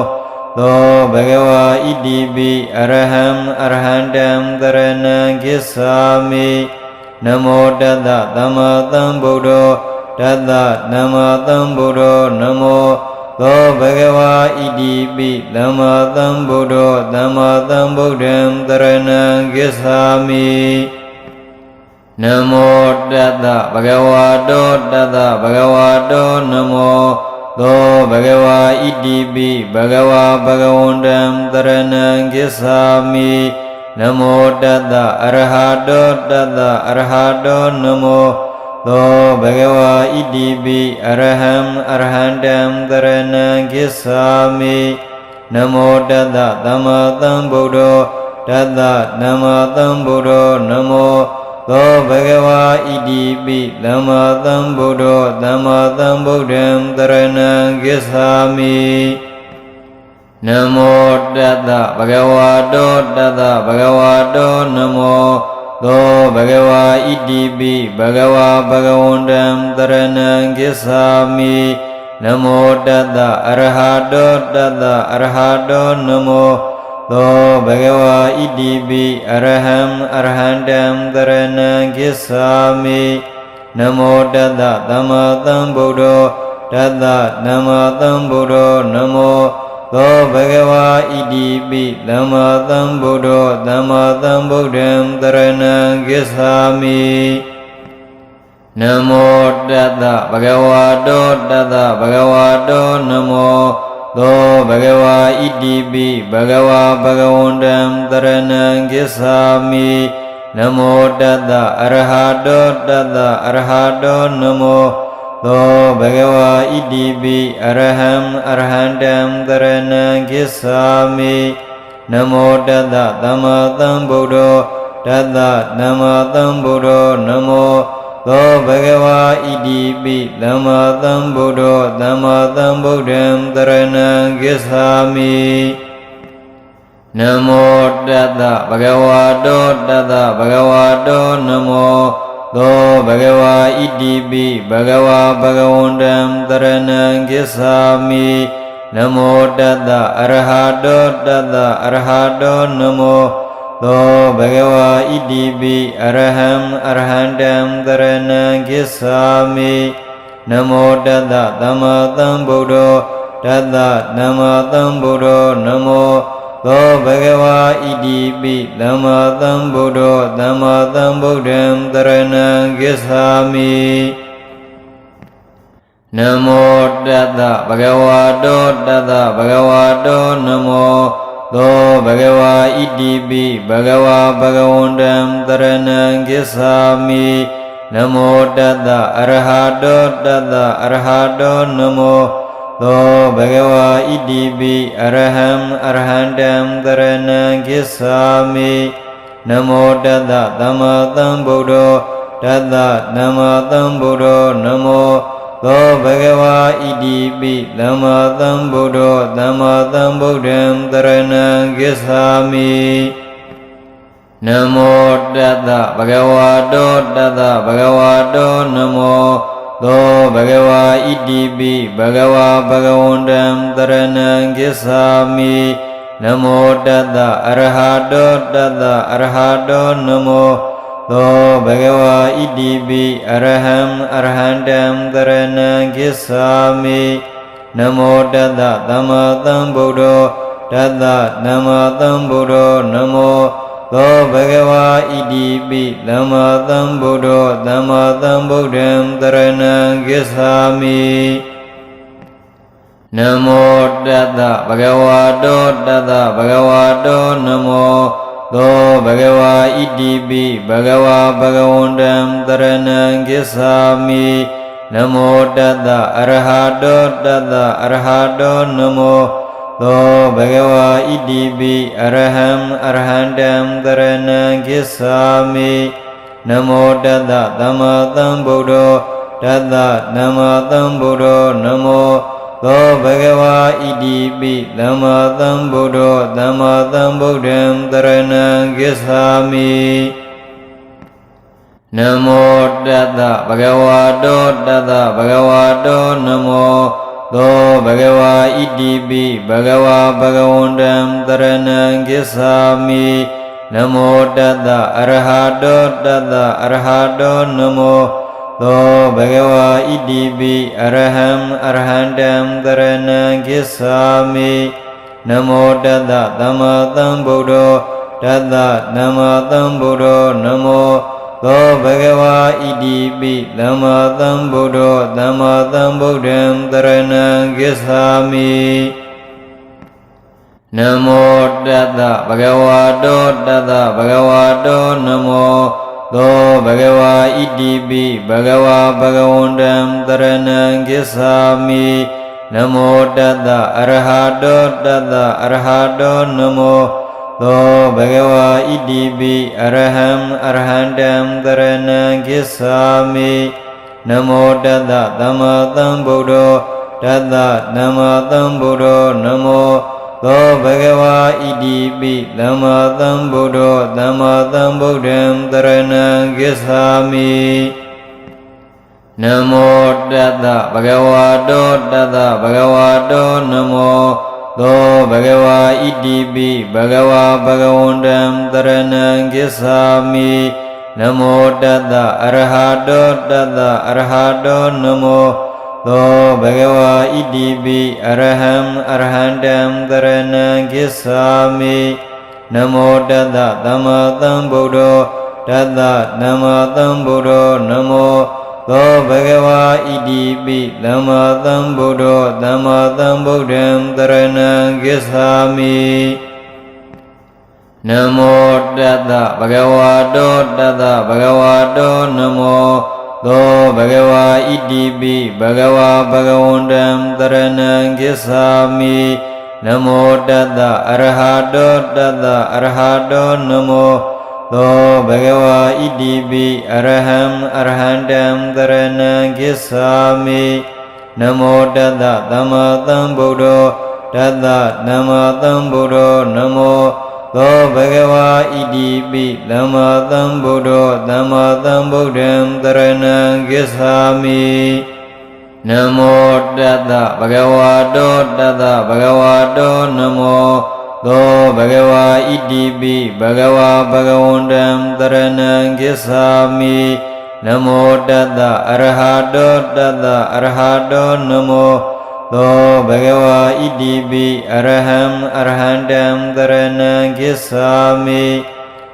သောဘဂဝါဣတိပိအရဟံအရဟံတံတရဏံကိစ္ဆာမိနမောတတ္တသမ္မာသမ္ဗုဒ္ဓောတတ္တနမသမ္ဗုဒ္ဓောနမောသောဘဂဝါဣတိပိသမ္မာသမ္ဗုဒ္ဓောသမ္မာသမ္ဗုဒ္ဓံတရဏံကိစ္ဆာမိနမောတတ္တဘဂဝါတောတတ္တဘဂဝါတောနမောသောဘဂဝါဣတိပိဘဂဝါဘဂဝန္တံတရဏံကိစ္ဆာမိနမောတတ္တအရဟတောတတ္တအရဟတောနမောသောဘဂဝါဣတိပိအရဟံအရဟံတံတရဏံကိစ္ဆာမိနမောတတ္တသမ္မာသမ္ဗုဒ္ဓောတတ္တနမသမ္ဗုဒ္ဓောနမောသောဘဂဝါဣတိပိသမ္မာသမ္ဗုဒ္ဓောသမ္မာသမ္ဗုဒ္ဓံတရဏံကိစ္ဆာမိနမောတတ္တဘဂဝါတောတတ္တဘဂဝါတောနမောသောဘဂဝါဣတိပိဘဂဝါဘဂဝန္တံတရဏံကိစ္ဆာမိနမောတတ္တအရဟတောတတ္တအရဟတောနမောသောဘဂဝါဣတိပိအရဟံအရဟံတံတရဏံကိစ္ဆာမိနမောတတ္တသမ္မာသမ္ဗုဒ္ဓောတတ္တနမသမ္ဗုဒ္ဓောနမောသောဘဂဝါဣတိပိသမ္မာသမ္ဗုဒ္ဓောသမ္မာသမ္ဗုဒ္ဓံတရဏံကိစ္ဆာမိနမောတတ္တဘဂဝါတောတတ္တဘဂဝါတောနမောသောဘဂဝါဣတိပိဘဂဝါဘဂဝန္တံတရဏံကိစ္ဆာမိနမောတတ္တအရဟတောတတ္တအရဟတောနမောသောဘဂဝါဣတိပိအရဟံအရဟံတံတရဏံကိစ္ဆာမိနမောတတ္တသမ္မာသမ္ဗုဒ္ဓောတတ္တနမသမ္ဗုဒ္ဓောနမော သောဘဂဝါဣတိပိသမ္မာသမ္ဗုဒ္ဓောသမ္မာသမ္ဗုဒ္ဓံတရဏံဂစ္ဆာမိနမောတတ္တဘဂဝါတောတတ္တဘဂဝါတောနမောသောဘဂဝါဣတိပိဘဂဝါဘဂဝန္တံတရဏံဂစ္ဆာမိနမောတတ္တအရဟတောတတ္တအရဟတောနမောသောဘဂဝါဣတိပိအရဟံအရဟံတံတရဏံဂစ္ဆာမိနမောတတ္တသမ္မာသမ္ဗုဒ္ဓောတတ္တသမ္မာသမ္ဗုဒ္ဓောနမောသောဘဂဝါဣတိပိသမ္မာသမ္ဗုဒ္ဓောသမ္မာသမ္ဗုဒ္ဓံတရဏံဂစ္ဆာမိနမောတတ္တဘဂဝါတောတတ္တဘဂဝါတောနမောသောဘဂဝါဣတိပိဘဂဝါဘဂဝန္တံတရဏံဂစ္ဆာမိနမောတတ္တအရဟတောတတ္တအရဟတောနမောသောဘဂဝါဣတိပိအရဟံအရဟံတံတရဏံဂစ္ဆာမိနမောတတ္တသမ္မာသမ္ဗုဒ္ဓောတတ္တသမ္မာသမ္ဗုဒ္ဓောနမောသောဘဂဝါဣတိပိသမ္မာသမ္ဗုဒ္ဓောသမ္မာသမ္ဗုဒ္ဓံတရဏံဂစ္ဆာမိနမောတတ္တဘဂဝါတောတတ္တဘဂဝါတောနမောသောဘဂဝါဣတိပိဘဂဝါဘဂဝန္တံတရဏံဂစ္ဆာမိနမောတတ္တအရဟတောတတ္တအရဟတောနမောသောဘဂဝါဣတိပိအရဟံအရဟံတံတရဏံဂစ္ဆာမိနမောတတ္တသမ္မာသမ္ဗုဒ္ဓောတတ္တသမ္မာသမ္ဗုဒ္ဓောနမောသောဘဂဝါဣတိပိသမ္မာသမ္ဗုဒ္ဓောသမ္မာသမ္ဗုဒ္ဓံတရဏံဂစ္ဆာမိနမောတတ္တဘဂဝါတောတတ္တဘဂဝါတောနမောသောဘဂဝါဣတိပိဘဂဝါဘဂဝန္တံတရဏံဂစ္ဆာမိနမောတတ္တအရဟတောတတ္တအရဟတောနမောသောဘဂဝါဣတိပိအရဟံအရဟံတံတရဏံဂစ္ဆာမိနမောတတ္တသမ္မာသမ္ဗုဒ္ဓောတတ္တသမ္မာသမ္ဗုဒ္ဓောနမောသောဘဂဝါဣတိပိသမ္မာသမ္ဗုဒ္ဓောသမ္မာသမ္ဗုဒ္ဓံတရဏံဂစ္ဆာမိနမောတတ္တဘဂဝါတောတတ္တဘဂဝါတောနမောသောဘဂဝါဣတိပိဘဂဝါဘဂဝန္တံတရဏံဂစ္ဆာမိနမောတတ္တအရဟတောတတ္တအရဟတောနမောသောဘဂဝါဣတိပိအရဟံအရဟံတံတရဏံဂစ္ဆာမိနမောတတ္တသမ္မာသမ္ဗုဒ္ဓောတတ္တသမ္မာသမ္ဗုဒ္ဓောနမောသောဘဂဝါဣတိပိသမ္မာသမ္ဗုဒ္ဓောသမ္မာသမ္ဗုဒ္ဓံတရဏံဂစ္ဆာမိနမောတတ္တဘဂဝါတောတတ္တဘဂဝါတောနမောသောဘဂဝါဣတိပိဘဂဝါဘဂဝန္တံတရဏံဂစ္ဆာမိနမောတတ္တအရဟတောတတ္တအရဟတောနမောသောဘဂဝါဣတိပိအရဟံအရဟံတံတရဏံဂစ္ဆာမိနမောတတ္တသမ္မာသမ္ဗုဒ္ဓောတတ္တသမ္မာသမ္ဗုဒ္ဓောနမောသောဘဂဝါဣတိပိသမ္မာသမ္ဗုဒ္ဓောသမ္မာသမ္ဗုဒ္ဓံတရဏံဂစ္ဆာမိနမောတတ္တဘဂဝါတောတတ္တဘဂဝါတောနမောသောဘဂဝါဣတိပိဘဂဝါဘဂဝန္တံတရဏံဂစ္ဆာမိနမောတတ္တအရဟတောတတ္တအရဟတောနမောသောဘဂဝါဣတိပိအရဟံအရဟံတံတရဏံဂစ္ဆာမိနမောတတ္တသမ္မာသမ္ဗုဒ္ဓောတတ္တသမ္မာသမ္ဗုဒ္ဓောနမောသောဘဂဝါဣတိပိသမ္မာသမ္ဗုဒ္ဓောသမ္မာသမ္ဗုဒ္ဓံတရဏံဂစ္ဆာမိနမောတတ္တဘဂဝါတောတတ္တဘဂဝါတောနမောသောဘဂဝါဣတိပိဘဂဝါဘဂဝန္တံတရဏံဂစ္ဆာမိနမောတတ္တအရဟတောတတ္တအရဟတောနမော သောဘဂဝါဣတိပိအရဟံအရဟံတံသရဏံကိစ္ဆာမိနမောတတ္တသမ္မာသမ္ဗုဒ္ဓောတတ္တသမ္မာသမ္ဗုဒ္ဓောနမောသောဘဂဝါဣတိပိသမ္မာသမ္ဗုဒ္ဓောသမ္မာသမ္ဗုဒ္ဓံသရဏံကိစ္ဆာမိနမောတတ္တဘဂဝါတောတတ္တဘဂဝါတောနမောသောဘဂဝါဣတိပိဘဂဝါဘဂဝန္တံသရဏံကိစ္ဆာမိနမောတတ္တအရဟတောတတ္တအရဟတောနမောသောဘဂဝါဣတိပိအရဟံအရဟံတံသရဏံကိစ္ဆာမိ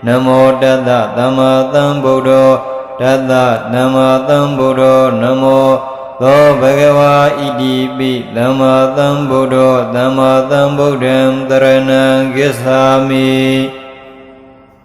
နမောတတ္တသမ္မာသမ္ဗုဒ္ဓောတတ္တသမ္မာသမ္ဗုဒ္ဓောနမောသောဘဂဝါဣတိပိသမ္မာသမ္ဗုဒ္ဓောသမ္မာသမ္ဗုဒ္ဓံသရဏံကိစ္ဆာမိ